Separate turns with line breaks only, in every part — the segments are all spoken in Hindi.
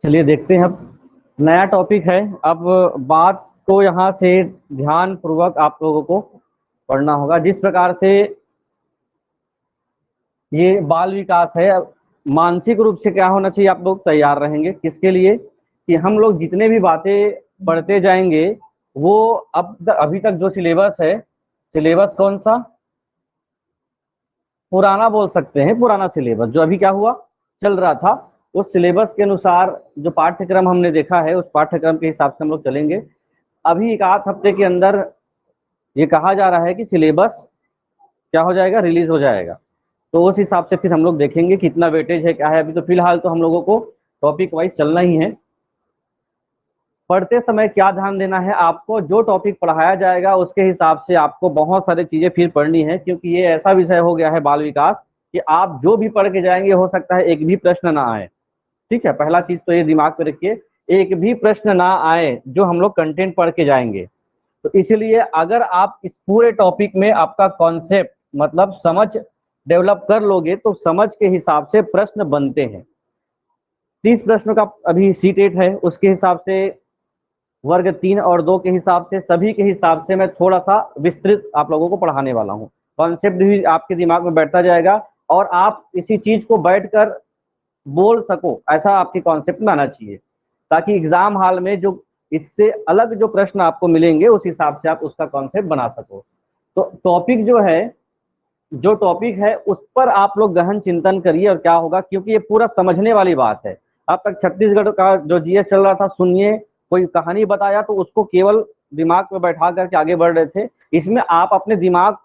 चलिए देखते हैं। अब नया टॉपिक है। अब बात को यहाँ से ध्यान पूर्वक आप लोगों को पढ़ना होगा। जिस प्रकार से ये बाल विकास है, मानसिक रूप से क्या होना चाहिए, आप लोग तैयार रहेंगे किसके लिए कि हम लोग जितने भी बातें पढ़ते जाएंगे वो अभी तक जो सिलेबस है, सिलेबस कौन सा पुराना बोल सकते हैं, पुराना सिलेबस जो अभी क्या हुआ चल रहा था, उस सिलेबस के अनुसार जो पाठ्यक्रम हमने देखा है उस पाठ्यक्रम के हिसाब से हम लोग चलेंगे। अभी एक आध हफ्ते के अंदर ये कहा जा रहा है कि सिलेबस क्या हो जाएगा, रिलीज हो जाएगा। तो उस हिसाब से फिर हम लोग देखेंगे कितना वेटेज है, क्या है। अभी तो फिलहाल तो हम लोगों को टॉपिक वाइज चलना ही है। पढ़ते समय क्या ध्यान देना है आपको, जो टॉपिक पढ़ाया जाएगा उसके हिसाब से आपको बहुत सारी चीजें फिर पढ़नी है, क्योंकि ये ऐसा विषय हो गया है बाल विकास कि आप जो भी पढ़ के जाएंगे हो सकता है एक भी प्रश्न ना आए। ठीक है, पहला चीज तो ये दिमाग में रखिए, एक भी प्रश्न ना आए जो हम लोग कंटेंट पढ़ के जाएंगे। तो इसलिए अगर आप इस पूरे टॉपिक में आपका कॉन्सेप्ट मतलब समझ डेवलप कर लोगे तो समझ के हिसाब से प्रश्न बनते हैं। 30 प्रश्नों का अभी सीटेट है, उसके हिसाब से वर्ग 3 और 2 के हिसाब से सभी के हिसाब से मैं थोड़ा सा विस्तृत आप लोगों को पढ़ाने वाला हूँ। कॉन्सेप्ट भी आपके दिमाग में बैठता जाएगा और आप इसी चीज को बैठकर बोल सको, ऐसा आपके कॉन्सेप्ट में आना चाहिए, ताकि एग्जाम हॉल में जो इससे अलग जो प्रश्न आपको मिलेंगे उस हिसाब से आप उसका कॉन्सेप्ट बना सको। तो टॉपिक जो टॉपिक है उस पर आप लोग गहन चिंतन करिए और क्या होगा, क्योंकि ये पूरा समझने वाली बात है। अब तक छत्तीसगढ़ का जो जीएस चल रहा था, सुनिए, कोई कहानी बताया तो उसको केवल दिमाग में बैठा करके आगे बढ़ रहे थे। इसमें आप अपने दिमाग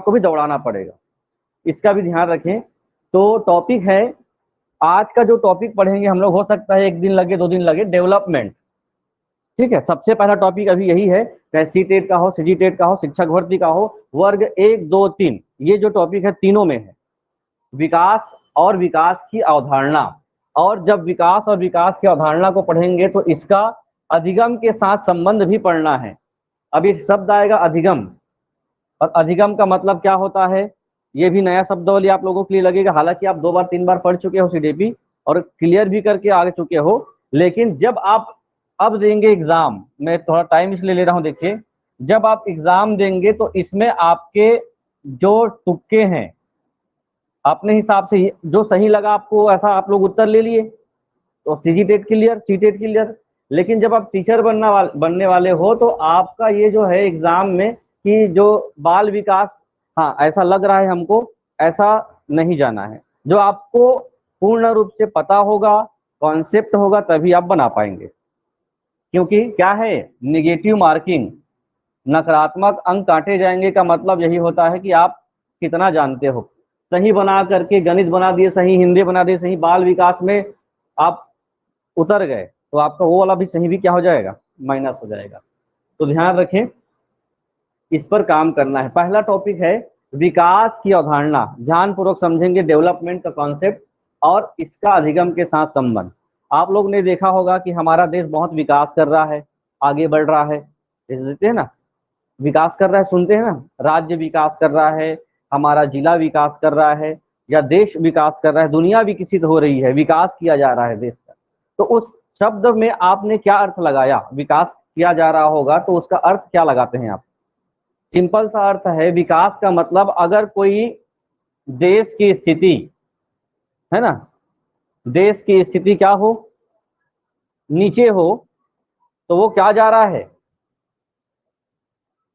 को भी दौड़ाना पड़ेगा, इसका भी ध्यान रखें। तो टॉपिक है, आज का जो टॉपिक पढ़ेंगे हम लोग, हो सकता है एक दिन लगे, 2 दिन लगे, डेवलपमेंट। ठीक है, सबसे पहला टॉपिक अभी यही है, चाहे सीटेट का हो, सीजीटेट का हो, शिक्षक भर्ती का हो, वर्ग 1 2 3, ये जो टॉपिक है तीनों में है विकास और विकास की अवधारणा। और जब विकास और विकास की अवधारणा को पढ़ेंगे तो इसका अधिगम के साथ संबंध भी पढ़ना है। अब एक शब्द आएगा अधिगम, और अधिगम का मतलब क्या होता है, ये भी नया शब्दावली आप लोगों के लिए लगेगा। हालांकि आप 2 बार 3 बार पढ़ चुके हो सीडीपी और क्लियर भी करके आ चुके हो, लेकिन जब आप अब देंगे एग्जाम, मैं थोड़ा टाइम इसलिए ले रहा हूं, देखिए, जब आप एग्जाम देंगे तो इसमें आपके जो तुक्के हैं अपने हिसाब से जो सही लगा आपको ऐसा आप लोग उत्तर ले लिए तो सीजीटेट क्लियर, सीटेट क्लियर। लेकिन जब आप टीचर बनने वाले हो तो आपका ये जो है एग्जाम में कि जो बाल विकास, हाँ ऐसा लग रहा है हमको, ऐसा नहीं जाना है। जो आपको पूर्ण रूप से पता होगा, कॉन्सेप्ट होगा, तभी आप बना पाएंगे। क्योंकि क्या है, निगेटिव मार्किंग, नकारात्मक अंक काटे जाएंगे का मतलब यही होता है कि आप कितना जानते हो। सही बना करके गणित बना दिए सही, हिंदी बना दिए सही, बाल विकास में आप उतर गए तो आपका वो वाला भी सही भी क्या हो जाएगा, माइनस हो जाएगा। तो ध्यान रखें, इस पर काम करना है। पहला टॉपिक है विकास की अवधारणा, ध्यान पूर्वक समझेंगे डेवलपमेंट का कॉन्सेप्ट और इसका अधिगम के साथ संबंध। आप लोग ने देखा होगा कि हमारा देश बहुत विकास कर रहा है, आगे बढ़ रहा है, देखते हैं ना, विकास कर रहा है, सुनते हैं ना, राज्य विकास कर रहा है, हमारा जिला विकास कर रहा है, या देश विकास कर रहा है, दुनिया विकसित हो रही है, विकास किया जा रहा है देश का। तो उस शब्द में आपने क्या अर्थ लगाया, विकास किया जा रहा होगा तो उसका अर्थ क्या लगाते हैं आप? सिंपल सा अर्थ है विकास का मतलब, अगर कोई देश की स्थिति है ना, देश की स्थिति क्या हो, नीचे हो, तो वो क्या जा रहा है,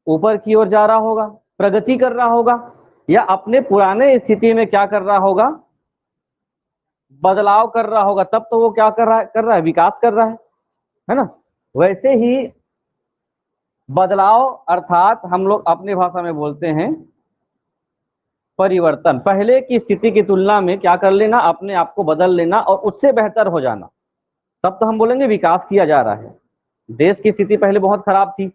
ऊपर की ओर जा रहा होगा, प्रगति कर रहा होगा, या अपने पुराने स्थिति में क्या कर रहा होगा, बदलाव कर रहा होगा, तब तो वो क्या कर रहा है, विकास कर रहा है ना। वैसे ही बदलाव अर्थात हम लोग अपनी भाषा में बोलते हैं परिवर्तन, पहले की स्थिति की तुलना में क्या कर लेना, अपने आप को बदल लेना और उससे बेहतर हो जाना, तब तो हम बोलेंगे विकास किया जा रहा है। देश की स्थिति पहले बहुत खराब थी,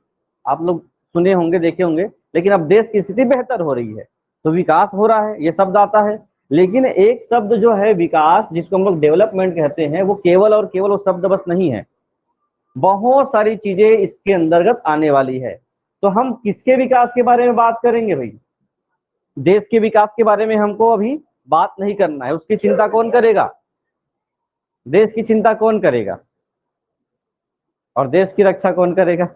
आप लोग सुने होंगे, देखे होंगे, लेकिन अब देश की स्थिति बेहतर हो रही है तो विकास हो रहा है, ये शब्द आता है। लेकिन एक शब्द जो है विकास, जिसको हम लोग डेवलपमेंट कहते हैं, वो केवल और केवल वो शब्द बस नहीं है, बहुत सारी चीजें इसके अंतर्गत आने वाली है। तो हम किसके विकास के बारे में बात करेंगे भाई? देश के विकास के बारे में हमको अभी बात नहीं करना है, उसकी चिंता कौन करेगा? देश की चिंता कौन करेगा और देश की रक्षा कौन करेगा?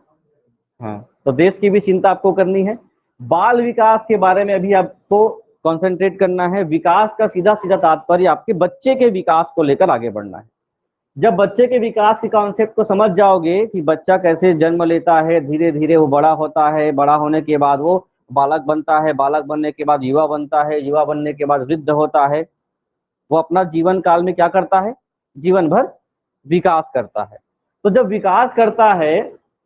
हाँ, तो देश की भी चिंता आपको करनी है। बाल विकास के बारे में अभी आपको कंसंट्रेट करना है। विकास का सीधा सीधा तात्पर्य आपके बच्चे के विकास को लेकर आगे बढ़ना है। जब बच्चे के विकास के कॉन्सेप्ट को समझ जाओगे कि बच्चा कैसे जन्म लेता है, धीरे धीरे वो बड़ा होता है, बड़ा होने के बाद वो बालक बनता है, बालक बनने के बाद युवा बनता है, युवा बनने के बाद वृद्ध होता है, वो अपना जीवन काल में क्या करता है? जीवन भर विकास करता है। तो जब विकास करता है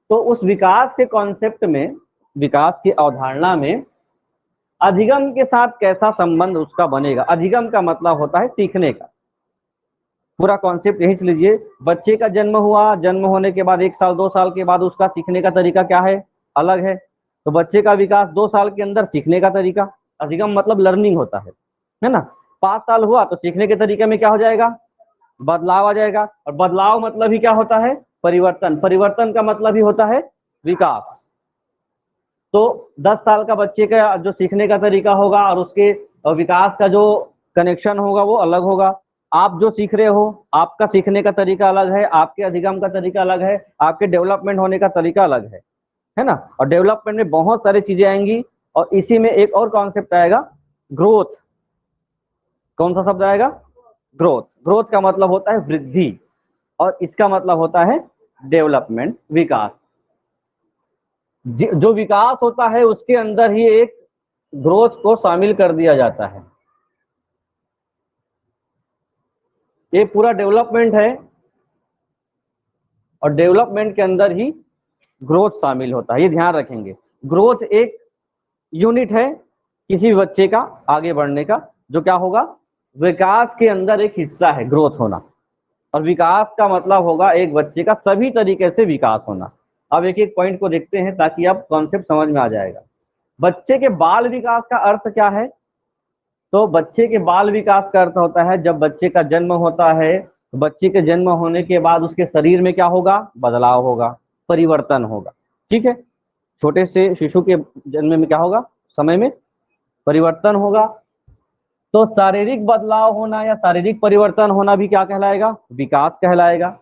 तो उस विकास के कॉन्सेप्ट में, विकास की अवधारणा में अधिगम के साथ कैसा संबंध उसका बनेगा। अधिगम का मतलब होता है सीखने का। पूरा कॉन्सेप्ट यही लीजिए, बच्चे का जन्म हुआ, जन्म होने के बाद 1 साल 2 साल के बाद उसका सीखने का तरीका क्या है? अलग है। तो बच्चे का विकास 2 साल के अंदर सीखने का तरीका, अधिगम मतलब लर्निंग होता है ना। 5 साल हुआ तो सीखने के तरीके में क्या हो जाएगा? बदलाव आ जाएगा। और बदलाव मतलब ही क्या होता है? परिवर्तन। परिवर्तन का मतलब ही होता है विकास। तो 10 साल का बच्चे का जो सीखने का तरीका होगा और उसके विकास का जो कनेक्शन होगा वो अलग होगा। आप जो सीख रहे हो, आपका सीखने का तरीका अलग है, आपके अधिगम का तरीका अलग है, आपके डेवलपमेंट होने का तरीका अलग है ना। और डेवलपमेंट में बहुत सारी चीजें आएंगी और इसी में एक और कॉन्सेप्ट आएगा, ग्रोथ। कौन सा शब्द आएगा? ग्रोथ। ग्रोथ का मतलब होता है वृद्धि और इसका मतलब होता है डेवलपमेंट, विकास। जो विकास होता है उसके अंदर ही एक ग्रोथ को शामिल कर दिया जाता है। ये पूरा डेवलपमेंट है और डेवलपमेंट के अंदर ही ग्रोथ शामिल होता है, ये ध्यान रखेंगे। ग्रोथ एक यूनिट है किसी भी बच्चे का आगे बढ़ने का, जो क्या होगा? विकास के अंदर एक हिस्सा है ग्रोथ होना। और विकास का मतलब होगा एक बच्चे का सभी तरीके से विकास होना। अब एक एक पॉइंट को देखते हैं ताकि आप कॉन्सेप्ट समझ में आ जाएगा। बच्चे के बाल विकास का अर्थ क्या है? तो बच्चे के बाल विकास का अर्थ होता है जब बच्चे का जन्म होता है, बच्चे के जन्म होने के बाद उसके शरीर में क्या होगा? बदलाव होगा, परिवर्तन होगा। ठीक है, छोटे से शिशु के जन्म में क्या होगा? समय में परिवर्तन होगा। तो शारीरिक बदलाव होना या शारीरिक परिवर्तन होना भी क्या कहलाएगा? विकास कहलाएगा।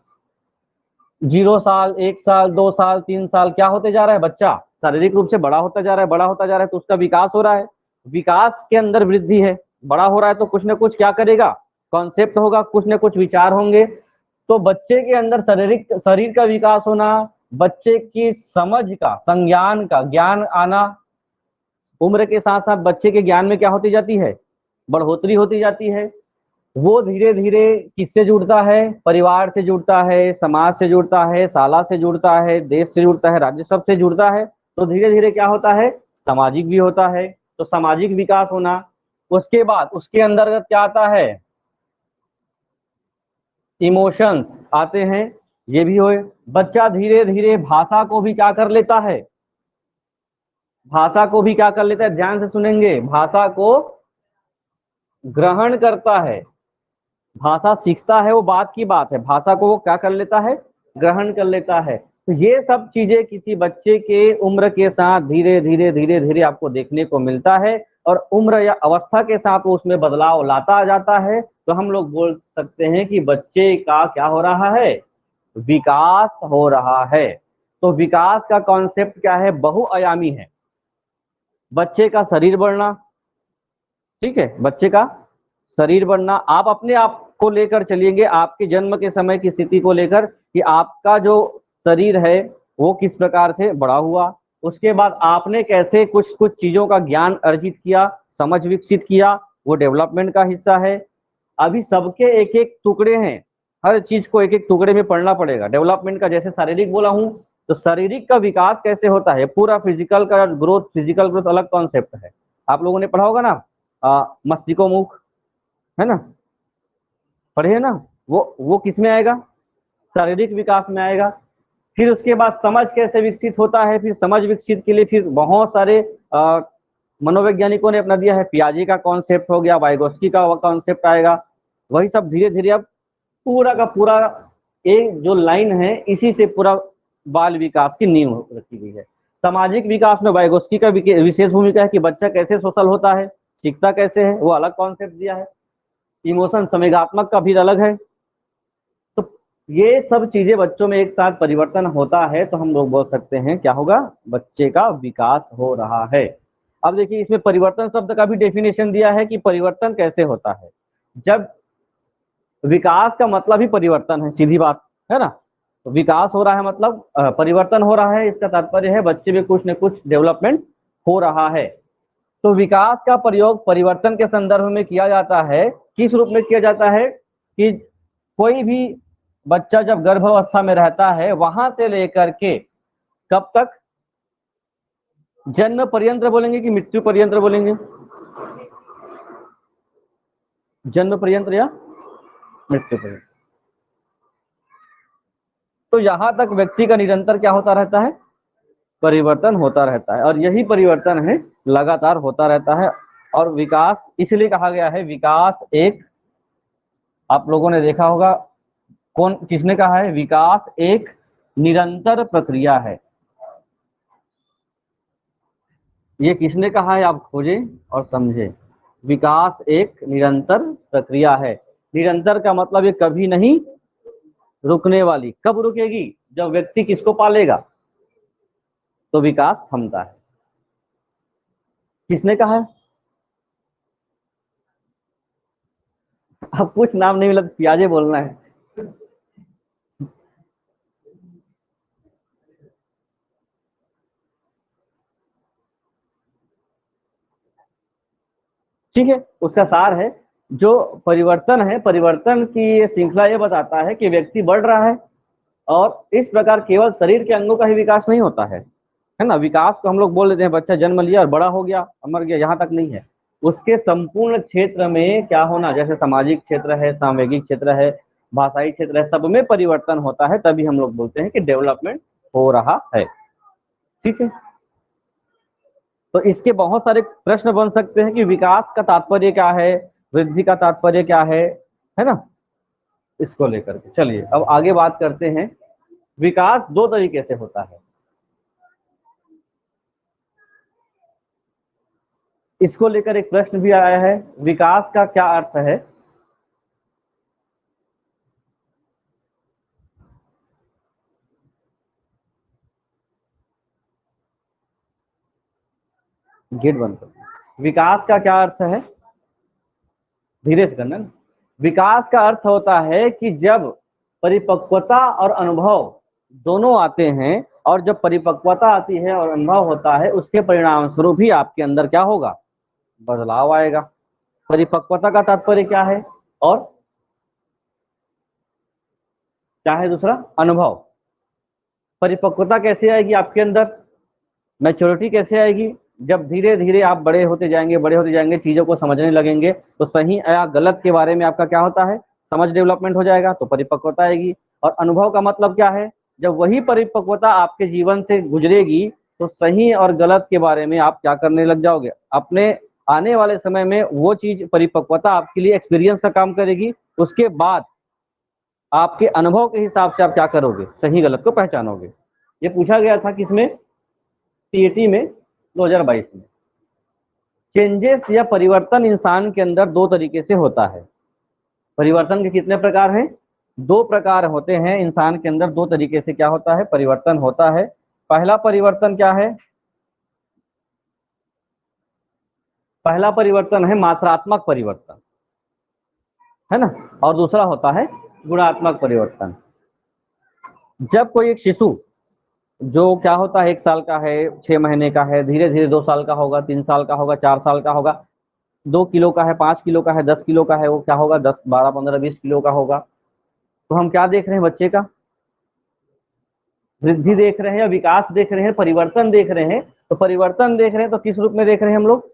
0 साल 1 साल 2 साल 3 साल क्या होते जा रहा है? बच्चा शारीरिक रूप से बड़ा होता जा रहा है, बड़ा होता जा रहा है, तो उसका विकास हो रहा है। विकास के अंदर वृद्धि है, बड़ा हो रहा है तो कुछ ना कुछ क्या करेगा? कॉन्सेप्ट होगा, कुछ ना कुछ विचार होंगे। तो बच्चे के अंदर शरीर का विकास होना, बच्चे की समझ का, संज्ञान का ज्ञान आना। उम्र के साथ साथ बच्चे के ज्ञान में क्या होती जाती है? बढ़ोतरी होती जाती है। वो धीरे धीरे किससे जुड़ता है? परिवार से जुड़ता है, समाज से जुड़ता है, शाला से जुड़ता है, देश से जुड़ता है, राज्य सब से जुड़ता है। तो धीरे धीरे क्या होता है? सामाजिक भी होता है। तो सामाजिक विकास होना। उसके बाद उसके अंतर्गत क्या आता है? इमोशंस आते हैं, ये भी हो। बच्चा धीरे धीरे भाषा को भी क्या कर लेता है? भाषा को भी क्या कर लेता है? ध्यान से सुनेंगे, भाषा को ग्रहण करता है। भाषा सीखता है वो बात की बात है, भाषा को वो क्या कर लेता है? ग्रहण कर लेता है। तो ये सब चीजें किसी बच्चे के उम्र के साथ धीरे धीरे धीरे धीरे आपको देखने को मिलता है और उम्र या अवस्था के साथ वो उसमें बदलाव लाता जाता है। तो हम लोग बोल सकते हैं कि बच्चे का क्या हो रहा है? विकास हो रहा है। तो विकास का कॉन्सेप्ट क्या है? बहुआयामी है। बच्चे का शरीर बढ़ना, ठीक है, बच्चे का शरीर बढ़ना। आप अपने आप को लेकर चलिएंगे, आपके जन्म के समय की स्थिति को लेकर कि आपका जो शरीर है वो किस प्रकार से बड़ा हुआ। उसके बाद आपने कैसे कुछ कुछ चीजों का ज्ञान अर्जित किया, समझ विकसित किया, वो डेवलपमेंट का हिस्सा है। अभी सबके एक एक टुकड़े हैं, हर चीज को एक एक टुकड़े में पढ़ना पड़ेगा। डेवलपमेंट का जैसे शारीरिक बोला हूं, तो शारीरिक का विकास कैसे होता है, पूरा फिजिकल का ग्रोथ, फिजिकल ग्रोथ अलग कॉन्सेप्ट है। आप लोगों ने पढ़ा होगा ना, मस्तिष्कोमुख, है ना, पढ़े है ना। वो किस में आएगा? शारीरिक विकास में आएगा। फिर उसके बाद समझ कैसे विकसित होता है, फिर समझ विकसित के लिए फिर बहुत सारे मनोवैज्ञानिकों ने अपना दिया है। पियाजे का कॉन्सेप्ट हो गया, वाइगोस्की का कॉन्सेप्ट आएगा। वही सब धीरे धीरे अब पूरा का पूरा एक जो लाइन है, इसी से पूरा बाल विकास की नींव रखी गई है। सामाजिक विकास में वाइगोस्की का विशेष भूमिका है कि बच्चा कैसे सोशल होता है, सीखता कैसे है, वो अलग कॉन्सेप्ट दिया है। इमोशन संवेगात्मक का भी अलग है। ये सब चीजें बच्चों में एक साथ परिवर्तन होता है तो हम लोग बोल सकते हैं क्या होगा, बच्चे का विकास हो रहा है। अब देखिए इसमें परिवर्तन शब्द का भी डेफिनेशन दिया है कि परिवर्तन कैसे होता है। जब विकास का मतलब ही परिवर्तन है, सीधी बात है ना। तो विकास हो रहा है मतलब परिवर्तन हो रहा है, इसका तात्पर्य है बच्चे में कुछ न कुछ डेवलपमेंट हो रहा है। तो विकास का प्रयोग परिवर्तन के संदर्भ में किया जाता है। किस रूप में किया जाता है कि कोई भी बच्चा जब गर्भावस्था में रहता है वहां से लेकर के कब तक, जन्म पर्यंत बोलेंगे कि मृत्यु पर्यंत बोलेंगे, जन्म पर्यंत या मृत्यु पर्यंत। तो यहां तक व्यक्ति का निरंतर क्या होता रहता है, परिवर्तन होता रहता है, और यही परिवर्तन है लगातार होता रहता है। और विकास इसलिए कहा गया है, विकास एक, आप लोगों ने देखा होगा, कौन किसने कहा है, विकास एक निरंतर प्रक्रिया है। ये किसने कहा है, आप खोजें और समझें। विकास एक निरंतर प्रक्रिया है। निरंतर का मतलब ये कभी नहीं रुकने वाली। कब रुकेगी, जब व्यक्ति किसको पालेगा, तो विकास थमता है। किसने कहा है, अब कुछ नाम नहीं मिला तो प्याजे बोलना है। ठीक है, उसका सार है, जो परिवर्तन है, परिवर्तन की ये श्रृंखला ये बताता है कि व्यक्ति बढ़ रहा है। और इस प्रकार केवल शरीर के अंगों का ही विकास नहीं होता है ना। विकास को हम लोग बोल देते हैं बच्चा जन्म लिया और बड़ा हो गया, मर गया, यहाँ तक नहीं है। उसके संपूर्ण क्षेत्र में क्या होना, जैसे सामाजिक क्षेत्र है, सामवेगिक क्षेत्र है, भाषाई क्षेत्र है, सब में परिवर्तन होता है, तभी हम लोग बोलते हैं कि डेवलपमेंट हो रहा है। ठीक है, तो इसके बहुत सारे प्रश्न बन सकते हैं कि विकास का तात्पर्य क्या है, वृद्धि का तात्पर्य क्या है ना, इसको लेकर के। चलिए अब आगे बात करते हैं। विकास दो तरीके से होता है, इसको लेकर एक प्रश्न भी आया है, विकास का क्या अर्थ है। गेट बंद कर। विकास का क्या अर्थ है, धीरे से करना ना। विकास का अर्थ होता है कि जब परिपक्वता और अनुभव दोनों आते हैं, और जब परिपक्वता आती है और अनुभव होता है, उसके परिणाम स्वरूप ही आपके अंदर क्या होगा, बदलाव आएगा। परिपक्वता का तात्पर्य क्या है, और क्या है दूसरा, अनुभव। परिपक्वता कैसे आएगी आपके अंदर, मैच्योरिटी कैसे आएगी, जब धीरे धीरे आप बड़े होते जाएंगे, बड़े होते जाएंगे, चीजों को समझने लगेंगे, तो सही या गलत के बारे में आपका क्या होता है, समझ डेवलपमेंट हो जाएगा, तो परिपक्वता आएगी। और अनुभव का मतलब क्या है, जब वही परिपक्वता आपके जीवन से गुजरेगी तो सही और गलत के बारे में आप क्या करने लग जाओगे, अपने आने वाले समय में वो चीज, परिपक्वता आपके लिए एक्सपीरियंस का काम करेगी। उसके बाद आपके अनुभव के हिसाब से आप क्या करोगे, सही गलत को पहचानोगे। ये पूछा गया था किसमें, सीईटी में 2022 में। चेंजेस या परिवर्तन इंसान के अंदर दो तरीके से होता है। परिवर्तन के कितने प्रकार हैं, दो प्रकार होते हैं इंसान के अंदर, दो तरीके से क्या होता है, परिवर्तन होता है। पहला परिवर्तन क्या है, पहला परिवर्तन है मात्रात्मक परिवर्तन, है ना, और दूसरा होता है गुणात्मक परिवर्तन। जब कोई एक शिशु जो क्या होता है, 1 साल का है, 6 महीने का है, धीरे धीरे 2 साल का होगा, 3 साल का होगा, 4 साल का होगा, 2 किलो का है, 5 किलो का है, 10 किलो का है, वो क्या होगा, 10, 12, 15, 20 किलो का होगा। तो हम क्या देख रहे हैं, बच्चे का वृद्धि देख रहे हैं, विकास देख रहे हैं, परिवर्तन देख रहे हैं। तो परिवर्तन देख रहे हैं तो किस रूप में देख रहे हैं हम लोग,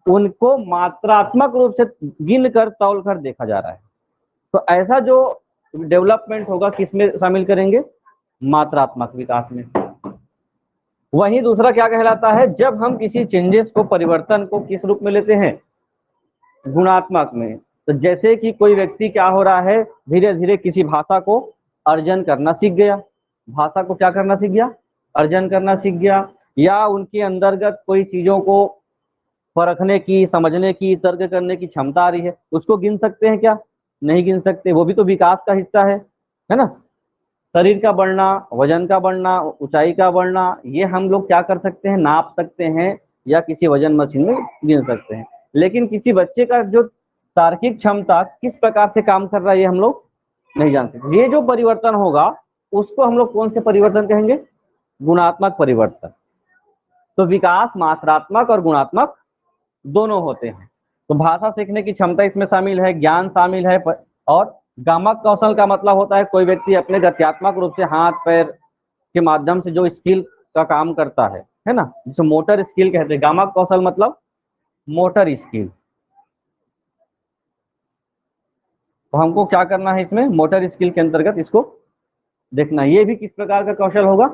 उनको मात्रात्मक रूप से गिन कर, तौल कर देखा जा रहा है। तो ऐसा जो डेवलपमेंट होगा किसमें शामिल करेंगे, मात्रात्मक विकास में। वहीं दूसरा क्या कहलाता है, जब हम किसी चेंजेस को, परिवर्तन को किस रूप में लेते हैं, गुणात्मक में। तो जैसे कि कोई व्यक्ति क्या हो रहा है, धीरे धीरे किसी भाषा को अर्जन करना सीख गया, भाषा को क्या करना सीख गया, अर्जन करना सीख गया, या उनके अंतर्गत कोई चीजों को परखने की, समझने की, तर्क करने की क्षमता आ रही है, उसको गिन सकते हैं क्या, नहीं गिन सकते, वो भी तो विकास का हिस्सा है। है ना। शरीर का बढ़ना, वजन का बढ़ना, ऊंचाई का बढ़ना, ये हम लोग क्या कर सकते हैं, नाप सकते हैं या किसी वजन मशीन में गिन सकते हैं। लेकिन किसी बच्चे का जो तार्किक क्षमता किस प्रकार से काम कर रहा है ये हम लोग नहीं जान सकते। ये जो परिवर्तन होगा उसको हम लोग कौन से परिवर्तन कहेंगे, गुणात्मक परिवर्तन। तो विकास मात्रात्मक और गुणात्मक दोनों होते हैं। तो भाषा सीखने की क्षमता इसमें शामिल है, ज्ञान शामिल है, और गामक कौशल का मतलब होता है कोई व्यक्ति अपने गत्यात्मक रूप से हाथ पैर के माध्यम से जो स्किल का काम करता है ना, जिसे मोटर स्किल कहते हैं। गामक कौशल मतलब मोटर स्किल। तो हमको क्या करना है इसमें, मोटर स्किल के अंतर्गत इसको देखना। ये भी किस प्रकार का कौशल होगा,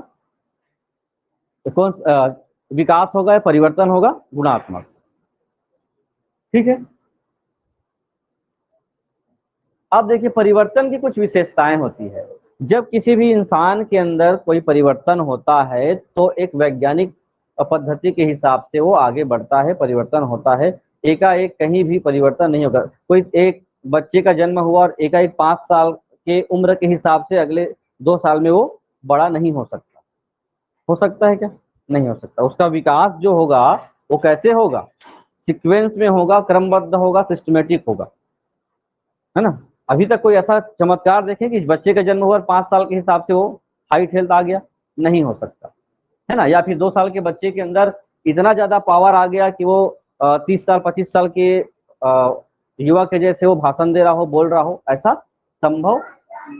तो कौन विकास होगा या परिवर्तन होगा, गुणात्मक। ठीक है। अब देखिए परिवर्तन की कुछ विशेषताएं होती है। जब किसी भी इंसान के अंदर कोई परिवर्तन होता है तो एक वैज्ञानिक पद्धति के हिसाब से वो आगे बढ़ता है, परिवर्तन होता है। एकाएक कहीं भी परिवर्तन नहीं होगा। कोई एक बच्चे का जन्म हुआ और एकाएक 5 साल के उम्र के हिसाब से अगले 2 साल में वो बड़ा नहीं हो सकता है क्या, नहीं हो सकता। उसका विकास जो होगा वो कैसे होगा, सीक्वेंस में होगा, क्रमबद्ध होगा, सिस्टमेटिक होगा, है ना। अभी तक कोई ऐसा चमत्कार देखें कि बच्चे का जन्म हुआ और 5 साल के हिसाब से वो हाइट हेल्थ आ गया, नहीं हो सकता, है ना। या फिर 2 साल के बच्चे के अंदर इतना ज्यादा पावर आ गया कि वो 30 साल 25 साल के युवा के जैसे वो भाषण दे रहा हो, बोल रहा हो, ऐसा संभव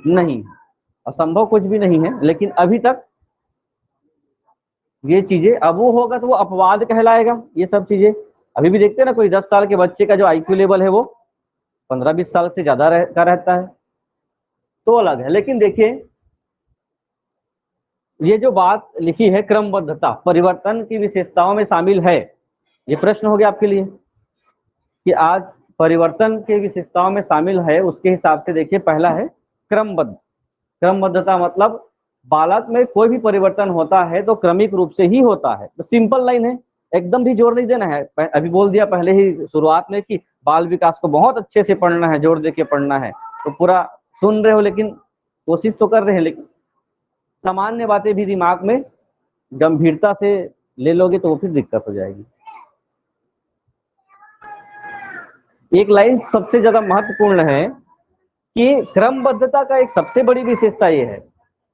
नहीं, असंभव कुछ भी नहीं है। लेकिन अभी तक ये चीजें, अब वो होगा तो वो अपवाद कहलाएगा। ये सब चीजें अभी भी देखते हैं ना, कोई 10 साल के बच्चे का जो IQ लेवल है वो 15-20 साल से ज्यादा का रहता है, तो अलग है। लेकिन देखिए ये जो बात लिखी है क्रमबद्धता परिवर्तन की विशेषताओं में शामिल है, ये प्रश्न हो गया आपके लिए कि आज परिवर्तन के विशेषताओं में शामिल है। उसके हिसाब से देखिए पहला है क्रमबद्ध। क्रमबद्धता मतलब बालक में कोई भी परिवर्तन होता है तो क्रमिक रूप से ही होता है। तो सिंपल लाइन है, एकदम भी जोर नहीं देना है। अभी बोल दिया पहले ही शुरुआत में कि बाल विकास को बहुत अच्छे से पढ़ना है, जोर दे के पढ़ना है। तो पूरा सुन रहे हो लेकिन कोशिश तो कर रहे हैं, लेकिन सामान्य बातें भी दिमाग में गंभीरता से ले लोगे तो वो फिर दिक्कत हो जाएगी। एक लाइन सबसे ज्यादा महत्वपूर्ण है कि क्रमबद्धता का एक सबसे बड़ी विशेषता ये है,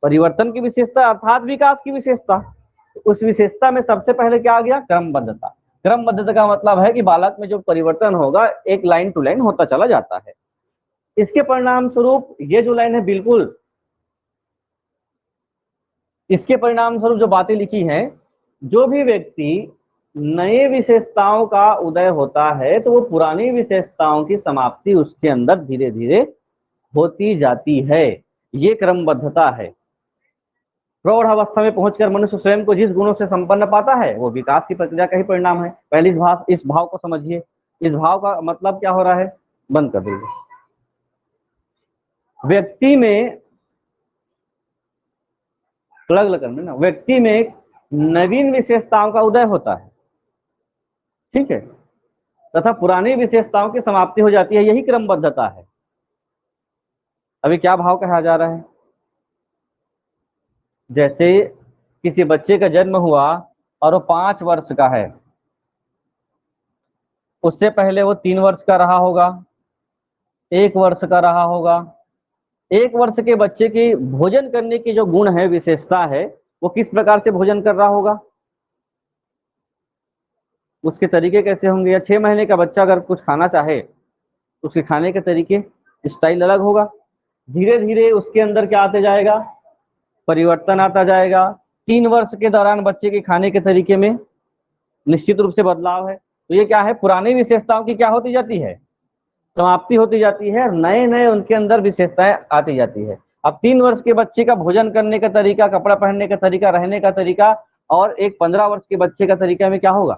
परिवर्तन की विशेषता अर्थात विकास की विशेषता। उस विशेषता में सबसे पहले क्या आ गया, क्रमबद्धता। क्रमबद्धता का मतलब है कि बालक में जो परिवर्तन होगा एक लाइन टू लाइन होता चला जाता है। इसके परिणाम स्वरूप ये जो लाइन है बिल्कुल, इसके परिणाम स्वरूप जो बातें लिखी हैं, जो भी व्यक्ति नए विशेषताओं का उदय होता है तो वो पुरानी विशेषताओं की समाप्ति उसके अंदर धीरे धीरे होती जाती है। ये क्रमबद्धता है। प्रौढ़ावस्था में पहुंचकर मनुष्य स्वयं को जिस गुणों से संपन्न पाता है वो विकास की प्रक्रिया का ही परिणाम है। पहली इस भाव को समझिए। इस भाव का मतलब क्या हो रहा है, बंद कर दीजिए। व्यक्ति में अलग करना ना, व्यक्ति में नवीन विशेषताओं का उदय होता है, ठीक है, तथा पुरानी विशेषताओं की समाप्ति हो जाती है। यही क्रमबद्धता है। अभी क्या भाव कहा जा रहा है, जैसे किसी बच्चे का जन्म हुआ और वो 5 वर्ष का है, उससे पहले वो 3 वर्ष का रहा होगा, 1 वर्ष का रहा होगा। 1 वर्ष के बच्चे की भोजन करने की जो गुण है, विशेषता है, वो किस प्रकार से भोजन कर रहा होगा, उसके तरीके कैसे होंगे। या 6 महीने का बच्चा अगर कुछ खाना चाहे तो उसके खाने के तरीके, स्टाइल अलग होगा। धीरे धीरे उसके अंदर क्या आते जाएगा, परिवर्तन आता जाएगा। 3 वर्ष के दौरान बच्चे के खाने के तरीके में निश्चित रूप से बदलाव है। तो ये क्या है, पुरानी विशेषताओं की क्या होती जाती है, समाप्ति होती जाती है, नए नए उनके अंदर विशेषताएं आती जाती है। अब 3 वर्ष के बच्चे का भोजन करने का तरीका, कपड़ा पहनने का तरीका, रहने का तरीका, और एक 15 वर्ष के बच्चे का तरीका में क्या होगा,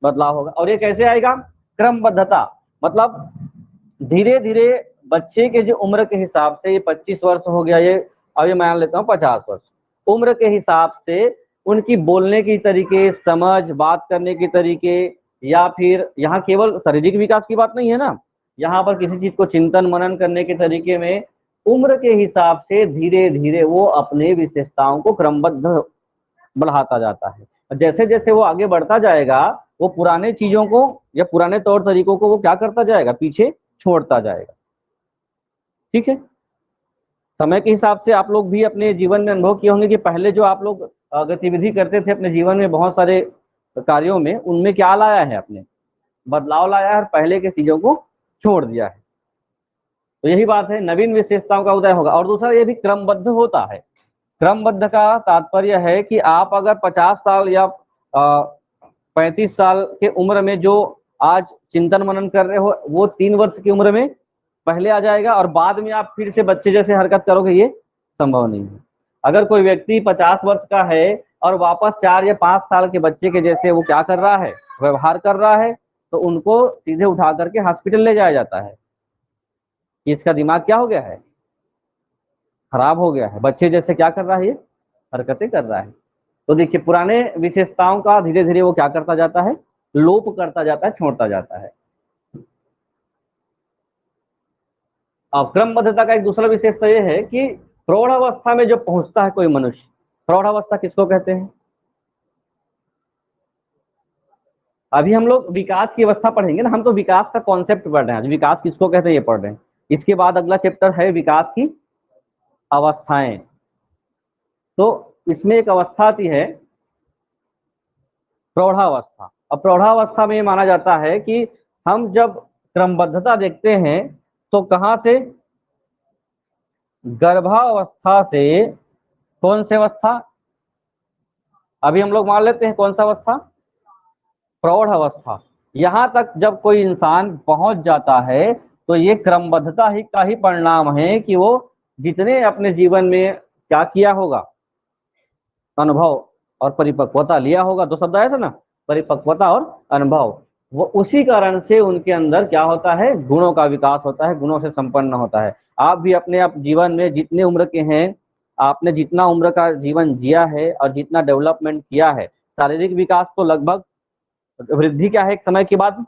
बदलाव होगा। और ये कैसे आएगा, क्रमबद्धता मतलब धीरे धीरे बच्चे के जो उम्र के हिसाब से, ये 25 वर्ष हो गया, ये अब ये मान लेता हूँ 50 वर्ष, उम्र के हिसाब से उनकी बोलने की तरीके, समझ, बात करने के तरीके, या फिर यहाँ केवल शारीरिक विकास की बात नहीं है ना, यहाँ पर किसी चीज को चिंतन मनन करने के तरीके में उम्र के हिसाब से धीरे धीरे वो अपने विशेषताओं को क्रमबद्ध बढ़ाता जाता है। जैसे जैसे वो आगे बढ़ता जाएगा, वो पुराने चीजों को या पुराने तौर तरीकों को वो क्या करता जाएगा, पीछे छोड़ता जाएगा। ठीक है, समय के हिसाब से आप लोग भी अपने जीवन में अनुभव किए होंगे कि पहले जो आप लोग गतिविधि करते थे अपने जीवन में बहुत सारे कार्यों में, उनमें क्या लाया है, अपने बदलाव लाया है और पहले के चीजों को छोड़ दिया है। तो यही बात है, नवीन विशेषताओं का उदय होगा। और दूसरा ये भी क्रमबद्ध होता है। क्रमबद्ध का तात्पर्य है कि आप अगर 50 साल या 35 साल के उम्र में जो आज चिंतन मनन कर रहे हो, वो 3 वर्ष की उम्र में पहले आ जाएगा और बाद में आप फिर से बच्चे जैसे हरकत करोगे, ये संभव नहीं है। अगर कोई व्यक्ति 50 वर्ष का है और वापस 4 या 5 साल के बच्चे के जैसे वो क्या कर रहा है, व्यवहार कर रहा है, तो उनको सीधे उठा करके हॉस्पिटल ले जाया जाता है कि इसका दिमाग क्या हो गया है, खराब हो गया है, बच्चे जैसे क्या कर रहा है, ये हरकतें कर रहा है। तो देखिए, पुराने विशेषताओं का धीरे धीरे वो क्या करता जाता है, लोप करता जाता है, छोड़ता जाता है। अब क्रमबद्धता का एक दूसरा विशेषता यह है कि प्रौढ़ अवस्था में जो पहुंचता है कोई मनुष्य, प्रौढ़ अवस्था किसको कहते हैं? अभी हम लोग विकास की अवस्था पढ़ेंगे ना, हम तो विकास का कॉन्सेप्ट पढ़ रहे हैं, आज विकास किसको कहते हैं ये पढ़ रहे हैं। इसके बाद अगला चैप्टर है विकास की अवस्थाएं। तो इसमें एक अवस्था आती है प्रौढ़ावस्था। अब प्रौढ़ावस्था में माना जाता है कि हम जब क्रमबद्धता देखते हैं तो कहां से, गर्भावस्था से कौन सी अवस्था, अभी हम लोग मान लेते हैं कौन सा अवस्था, प्रौढ़ अवस्था। यहां तक जब कोई इंसान पहुंच जाता है तो ये क्रमबद्धता ही का ही परिणाम है कि वो जितने अपने जीवन में क्या किया होगा, अनुभव और परिपक्वता लिया होगा, दो शब्द आया था ना, परिपक्वता और अनुभव, वो उसी कारण से उनके अंदर क्या होता है, गुणों का विकास होता है, गुणों से संपन्न होता है। आप भी अपने आप जीवन में जितने उम्र के हैं, आपने जितना उम्र का जीवन जिया है और जितना डेवलपमेंट किया है, शारीरिक विकास तो लगभग, वृद्धि क्या है एक समय के बाद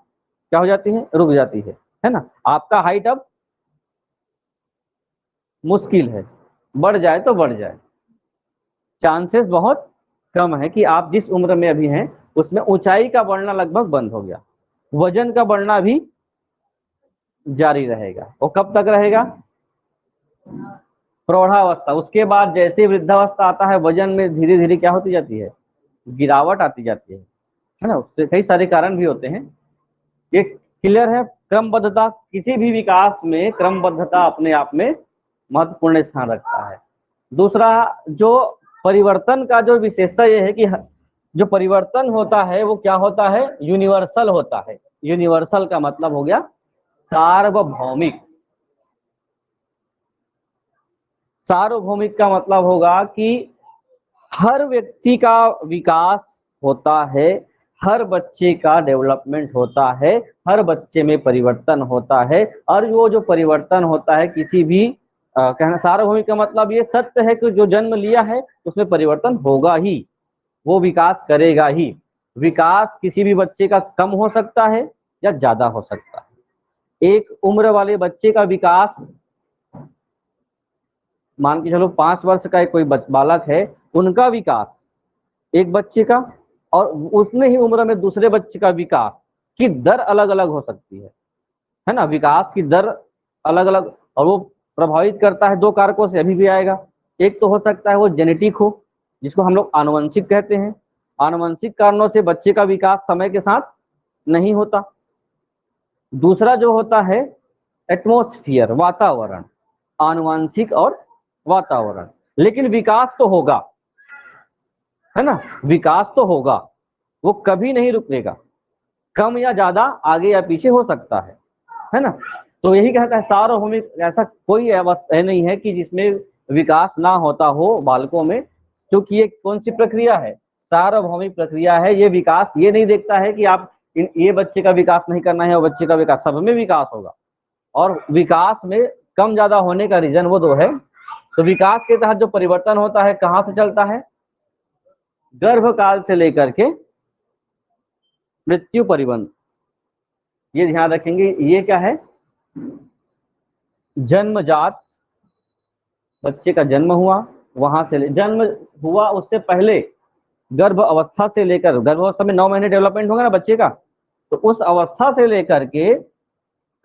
क्या हो जाती है, रुक जाती है ना। आपका हाइट अब मुश्किल है, बढ़ जाए तो बढ़ जाए, चांसेस बहुत कम है कि आप जिस उम्र में अभी हैं उसमें ऊंचाई का बढ़ना लगभग बंद हो गया, वजन का बढ़ना भी जारी रहेगा। वो कब तक रहेगा, प्रौढ़ावस्था। उसके बाद जैसे वृद्धावस्था आता है, वजन में धीरे धीरे क्या होती जाती है, गिरावट आती जाती है ना। उससे कई सारे कारण भी होते हैं। ये क्लियर है, क्रमबद्धता किसी भी विकास में क्रमबद्धता अपने आप में महत्वपूर्ण स्थान रखता है। दूसरा, जो परिवर्तन का जो विशेषता ये है कि जो परिवर्तन होता है वो क्या होता है, यूनिवर्सल होता है। यूनिवर्सल का मतलब हो गया सार्वभौमिक। सार्वभौमिक का मतलब होगा कि हर व्यक्ति का विकास होता है, हर बच्चे का डेवलपमेंट होता है, हर बच्चे में परिवर्तन होता है। और वो जो परिवर्तन होता है किसी भी कहना, सार्वभौमिक का मतलब ये सत्य है कि जो जन्म लिया है उसमें परिवर्तन होगा ही, वो विकास करेगा ही। विकास किसी भी बच्चे का कम हो सकता है या ज्यादा हो सकता है। एक उम्र वाले बच्चे का विकास, मान के चलो 5 वर्ष का एक कोई बालक है, उनका विकास एक बच्चे का और उतने ही उम्र में दूसरे बच्चे का विकास की दर अलग अलग हो सकती है ना। विकास की दर अलग अलग, और वो प्रभावित करता है दो कारकों से, अभी भी आएगा। एक तो हो सकता है वो जेनेटिक हो, जिसको हम लोग आनुवंशिक कहते हैं। आनुवंशिक कारणों से बच्चे का विकास समय के साथ नहीं होता। दूसरा जो होता है एटमॉस्फेयर, वातावरण, आनुवंशिक और वातावरण। लेकिन विकास तो होगा, है ना, विकास तो होगा, वो कभी नहीं रुकेगा, कम या ज्यादा आगे या पीछे हो सकता है ना। तो यही कहता है सार्वभौमिक, ऐसा कोई अवस्था नहीं है कि जिसमें विकास ना होता हो बालकों में, क्योंकि ये कौन सी प्रक्रिया है, सार्वभौमिक प्रक्रिया है। ये विकास ये नहीं देखता है कि आप ये बच्चे का विकास नहीं करना है और बच्चे का विकास, सब में विकास होगा। और विकास में कम ज्यादा होने का रीजन वो दो है। तो विकास के तहत जो परिवर्तन होता है कहाँ से चलता है, गर्भकाल से लेकर के मृत्यु परिबंध। ये ध्यान रखेंगे, ये क्या है, जन्मजात बच्चे का जन्म हुआ, वहां से जन्म हुआ उससे पहले गर्भ अवस्था से लेकर, गर्भ अवस्था में 9 महीने डेवलपमेंट होगा ना बच्चे का, तो उस अवस्था से लेकर के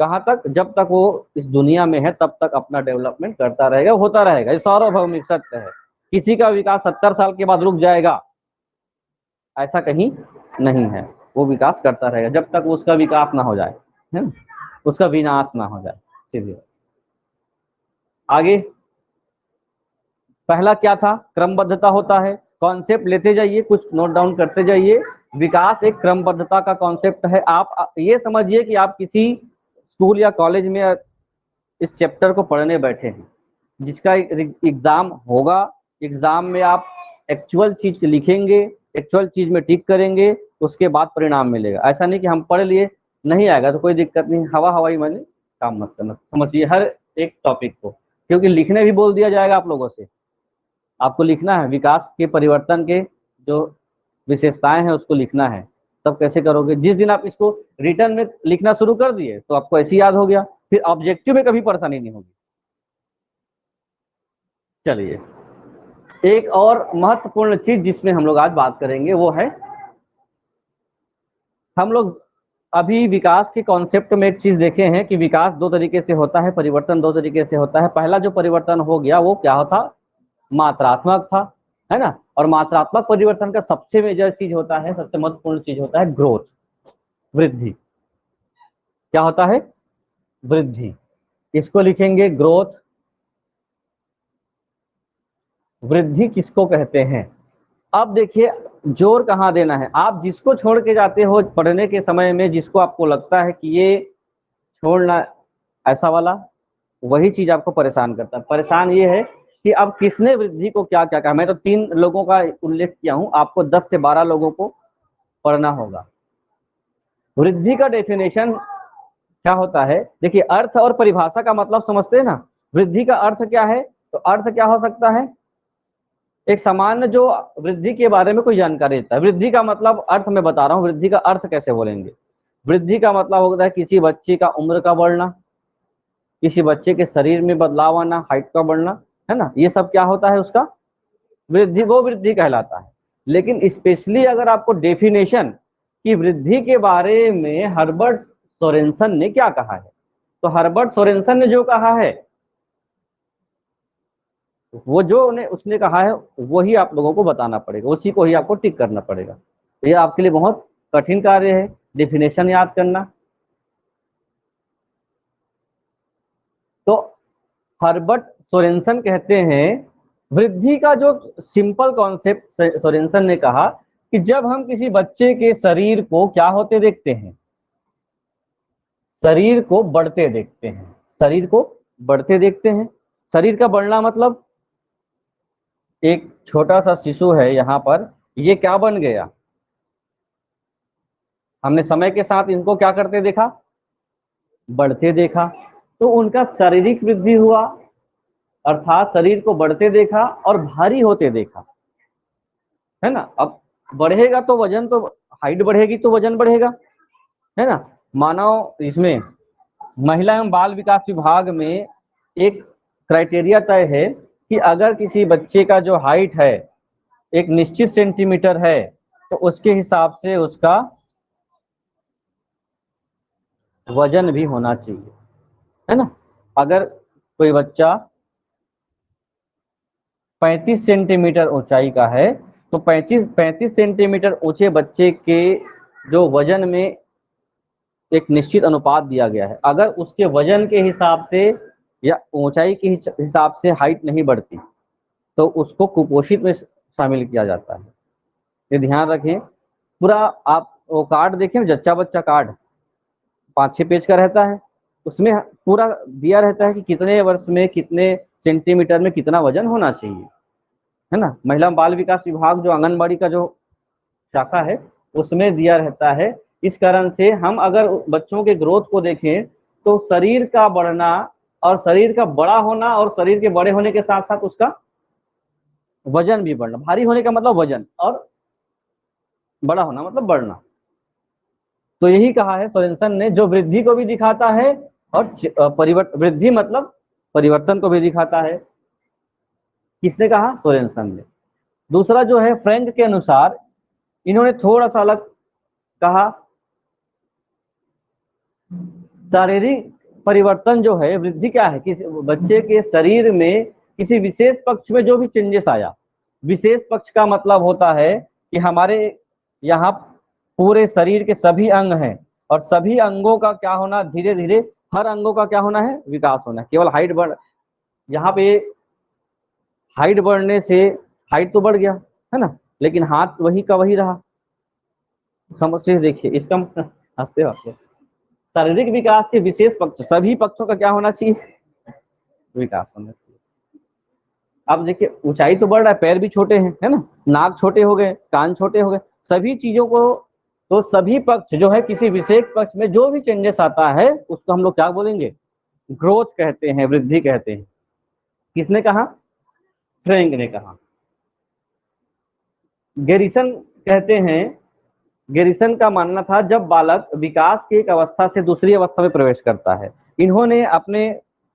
कहाँ तक, जब तक वो इस दुनिया में है तब तक अपना डेवलपमेंट करता रहेगा, होता रहेगा। ये सार्वभौमिक सत्य है। किसी का विकास 70 साल के बाद रुक जाएगा ऐसा कहीं नहीं है, वो विकास करता रहेगा जब तक उसका विकास ना हो जाए, है ना, उसका विनाश ना हो जाए। सीधे आगे, पहला क्या था, क्रमबद्धता होता है। कॉन्सेप्ट लेते जाइए, कुछ नोट डाउन करते जाइए। विकास एक क्रमबद्धता का कॉन्सेप्ट है। आप ये समझिए कि आप किसी स्कूल या कॉलेज में इस चैप्टर को पढ़ने बैठे हैं, जिसका एग्जाम होगा। एग्जाम में आप एक्चुअल चीज लिखेंगे, एक्चुअल चीज में टिक करेंगे, उसके बाद परिणाम मिलेगा। ऐसा नहीं कि हम पढ़ लिए नहीं आएगा तो कोई दिक्कत नहीं, हवा हवाई मैंने काम मत करना। समझिए हर एक टॉपिक को, क्योंकि लिखने भी बोल दिया जाएगा आप लोगों से। आपको लिखना है, विकास के परिवर्तन के जो विशेषताएं हैं उसको लिखना है। तब कैसे करोगे, जिस दिन आप इसको रिटर्न में लिखना शुरू कर दिए तो आपको ऐसे याद हो गया, फिर ऑब्जेक्टिव में कभी परेशानी नहीं होगी। चलिए, एक और महत्वपूर्ण चीज जिसमें हम लोग आज बात करेंगे वो है, हम लोग अभी विकास के कॉन्सेप्ट में एक चीज देखे हैं कि विकास दो तरीके से होता है, परिवर्तन दो तरीके से होता है। पहला जो परिवर्तन हो गया वो क्या होता, मात्रात्मक था, है ना। और मात्रात्मक परिवर्तन का सबसे मेजर चीज होता है, सबसे महत्वपूर्ण चीज होता है ग्रोथ, वृद्धि। क्या होता है, वृद्धि। इसको लिखेंगे ग्रोथ। वृद्धि किसको कहते हैं। अब देखिए जोर कहाँ देना है, आप जिसको छोड़ के जाते हो पढ़ने के समय में, जिसको आपको लगता है कि ये छोड़ना, ऐसा वाला वही चीज आपको परेशान करता है। परेशान ये है कि अब किसने वृद्धि को क्या क्या कहा। मैं तो 3 लोगों का उल्लेख किया हूं, आपको 10 से 12 लोगों को पढ़ना होगा। वृद्धि का डेफिनेशन क्या होता है, देखिए अर्थ और परिभाषा का मतलब समझते हैं ना। वृद्धि का अर्थ क्या है, तो अर्थ क्या हो सकता है, एक सामान्य जो वृद्धि के बारे में कोई जानकारी देता है। वृद्धि का मतलब, अर्थ में बता रहा हूँ, वृद्धि का अर्थ कैसे बोलेंगे। वृद्धि का मतलब होता है किसी बच्चे का उम्र का बढ़ना, किसी बच्चे के शरीर में बदलाव आना, हाइट का बढ़ना, है ना, ये सब क्या होता है उसका वृद्धि, वो वृद्धि कहलाता है। लेकिन स्पेशली अगर आपको डेफिनेशन की वृद्धि के बारे में हर्बर्ट सोरेनसन ने क्या कहा है, तो हर्बर्ट सोरेनसन ने जो कहा है, वो जो उसने कहा है वही आप लोगों को बताना पड़ेगा, उसी को ही आपको टिक करना पड़ेगा। तो ये आपके लिए बहुत कठिन कार्य है, डेफिनेशन याद करना। तो हर्बर्ट सोरेनसन कहते हैं, वृद्धि का जो सिंपल कॉन्सेप्ट सोरेनसन ने कहा कि जब हम किसी बच्चे के शरीर को क्या होते देखते हैं, शरीर को बढ़ते देखते हैं, शरीर को बढ़ते देखते हैं। शरीर का बढ़ना मतलब, एक छोटा सा शिशु है यहाँ पर, ये क्या बन गया, हमने समय के साथ इनको क्या करते देखा, बढ़ते देखा। तो उनका शारीरिक वृद्धि हुआ, अर्थात शरीर को बढ़ते देखा और भारी होते देखा, है ना। अब बढ़ेगा तो वजन, तो हाइट बढ़ेगी तो वजन बढ़ेगा, है ना। मानव इसमें महिला एवं बाल विकास विभाग में एक क्राइटेरिया तय है कि अगर किसी बच्चे का जो हाइट है एक निश्चित सेंटीमीटर है तो उसके हिसाब से उसका वजन भी होना चाहिए, है ना। अगर कोई बच्चा 35 सेंटीमीटर ऊंचाई का है तो 35 सेंटीमीटर ऊंचे बच्चे के जो वजन में एक निश्चित अनुपात दिया गया है, अगर उसके वजन के हिसाब से या ऊंचाई के हिसाब से हाइट नहीं बढ़ती तो उसको कुपोषित में शामिल किया जाता है। ये ध्यान रखें। पूरा आप वो कार्ड देखें, जच्चा बच्चा कार्ड 5-6 पेज का रहता है, उसमें पूरा दिया रहता है कि कितने वर्ष में कितने सेंटीमीटर में कितना वजन होना चाहिए, है ना। महिला बाल विकास विभाग जो आंगनबाड़ी का जो शाखा है उसमें दिया रहता है। इस कारण से हम अगर बच्चों के ग्रोथ को देखें तो शरीर का बढ़ना और शरीर का बड़ा होना, और शरीर के बड़े होने के साथ साथ उसका वजन भी बढ़ना, भारी होने का मतलब वजन, और बड़ा होना मतलब बढ़ना। तो यही कहा है सोरेनसन ने, जो वृद्धि को भी दिखाता है और परिवर्तन, वृद्धि मतलब परिवर्तन को भी दिखाता है। किसने कहा? सोरेनसन ने। दूसरा जो है फ्रैंक के अनुसार, इन्होंने थोड़ा सा अलग कहा, शारीरिक परिवर्तन जो है, वृद्धि क्या है? किसी बच्चे के शरीर में किसी विशेष पक्ष में जो भी चेंजेस आया, विशेष पक्ष का मतलब होता है कि हमारे यहाँ पूरे शरीर के सभी अंग हैं और सभी अंगों का क्या होना, धीरे धीरे हर अंगों का क्या होना है? विकास होना है। केवल हाइट बढ़, यहाँ पे हाइट बढ़ने से हाइट तो बढ़ गया है ना, लेकिन हाथ वही का वही रहा। समझ से देखिए इसका हंसते हंसते, शारीरिक विकास के विशेष पक्ष, सभी पक्षों का क्या होना चाहिए? विकास होना चाहिए। अब देखिए ऊंचाई तो बढ़ रहा है, पैर भी छोटे हैं है ना, नाक छोटे हो गए, कान छोटे हो गए, सभी चीजों को, तो सभी पक्ष जो है, किसी विशेष पक्ष में जो भी चेंजेस आता है उसको हम लोग क्या बोलेंगे? ग्रोथ कहते हैं, वृद्धि कहते हैं। किसने कहा? फ्रैंक ने कहा। गैरिसन कहते हैं, गैरिसन का मानना था जब बालक विकास की एक अवस्था से दूसरी अवस्था में प्रवेश करता है। इन्होंने अपने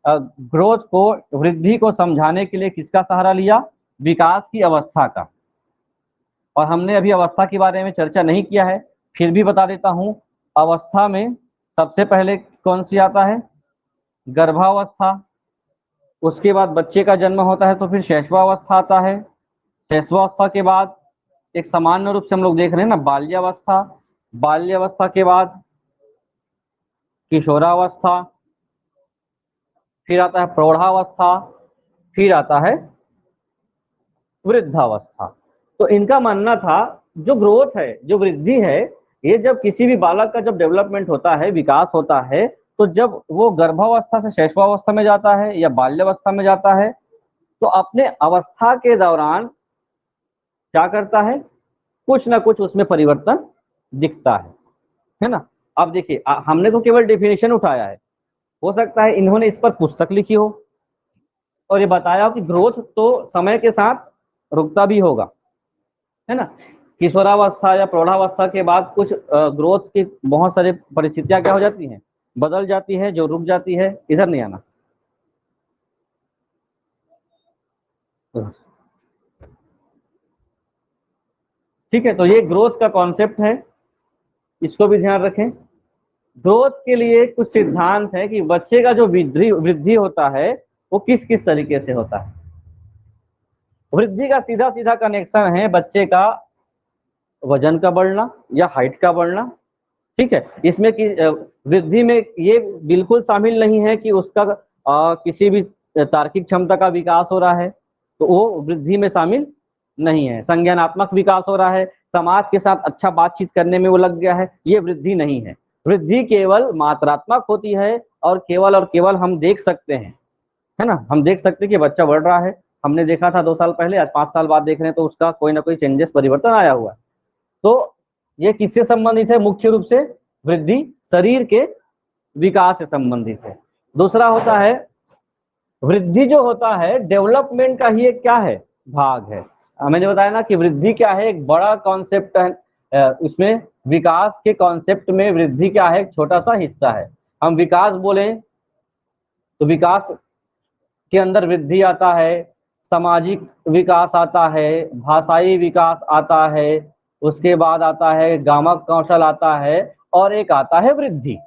ग्रोथ को, वृद्धि को समझाने के लिए किसका सहारा लिया? विकास की अवस्था का। और हमने अभी अवस्था के बारे में चर्चा नहीं किया है, फिर भी बता देता हूं। अवस्था में सबसे पहले कौन सी आता है? गर्भावस्था। उसके बाद बच्चे का जन्म होता है तो फिर शैशवावस्था आता है। शैशवावस्था के बाद एक सामान्य रूप से हम लोग देख रहे हैं ना, बाल्यावस्था। बाल्यावस्था के बाद किशोरावस्था, फिर आता है प्रौढ़ावस्था, फिर आता है वृद्धावस्था। तो इनका मानना था जो ग्रोथ है, जो वृद्धि है, ये जब किसी भी बालक का जब डेवलपमेंट होता है, विकास होता है, तो जब वो गर्भावस्था से शैशवावस्था में जाता है या बाल्यावस्था में जाता है, तो अपने अवस्था के दौरान क्या करता है? कुछ ना कुछ उसमें परिवर्तन दिखता है ना। अब देखिए हमने तो केवल डेफिनेशन उठाया है, हो सकता है इन्होंने इस पर पुस्तक लिखी हो और ये बताया हो कि ग्रोथ तो समय के साथ रुकता भी होगा, है ना। किशोरावस्था या प्रौढ़ावस्था के बाद कुछ ग्रोथ की बहुत सारी परिस्थितियां क्या हो जाती हैं? बदल जाती है, जो रुक जाती है। इधर नहीं आना। ठीक है, तो ये ग्रोथ का कॉन्सेप्ट है, इसको भी ध्यान रखें। ग्रोथ के लिए कुछ सिद्धांत है कि बच्चे का जो वृद्धि होता है वो किस किस तरीके से होता है। वृद्धि का सीधा सीधा कनेक्शन है बच्चे का वजन का बढ़ना या हाइट का बढ़ना। ठीक है, इसमें कि वृद्धि में ये बिल्कुल शामिल नहीं है कि उसका किसी भी तार्किक क्षमता का विकास हो रहा है, तो वो वृद्धि में शामिल नहीं है। संज्ञानात्मक विकास हो रहा है, समाज के साथ अच्छा बातचीत करने में वो लग गया है, ये वृद्धि नहीं है। वृद्धि केवल मात्रात्मक होती है और केवल हम देख सकते हैं, है ना, हम देख सकते हैं कि बच्चा बढ़ रहा है। हमने देखा था 2 साल पहले, आज 5 साल बाद देख रहे हैं तो उसका कोई ना कोई चेंजेस, परिवर्तन आया हुआ है। तो ये किससे संबंधित है? मुख्य रूप से वृद्धि शरीर के विकास से संबंधित है। दूसरा होता है, वृद्धि जो होता है डेवलपमेंट का ही एक क्या है? भाग है। मैंने बताया ना कि वृद्धि क्या है? एक बड़ा कॉन्सेप्ट है, उसमें विकास के कॉन्सेप्ट में वृद्धि क्या है? एक छोटा सा हिस्सा है। हम विकास बोले तो विकास के अंदर वृद्धि आता है, सामाजिक विकास आता है, भाषाई विकास आता है, उसके बाद आता है गामक कौशल आता है, और एक आता है वृद्धि।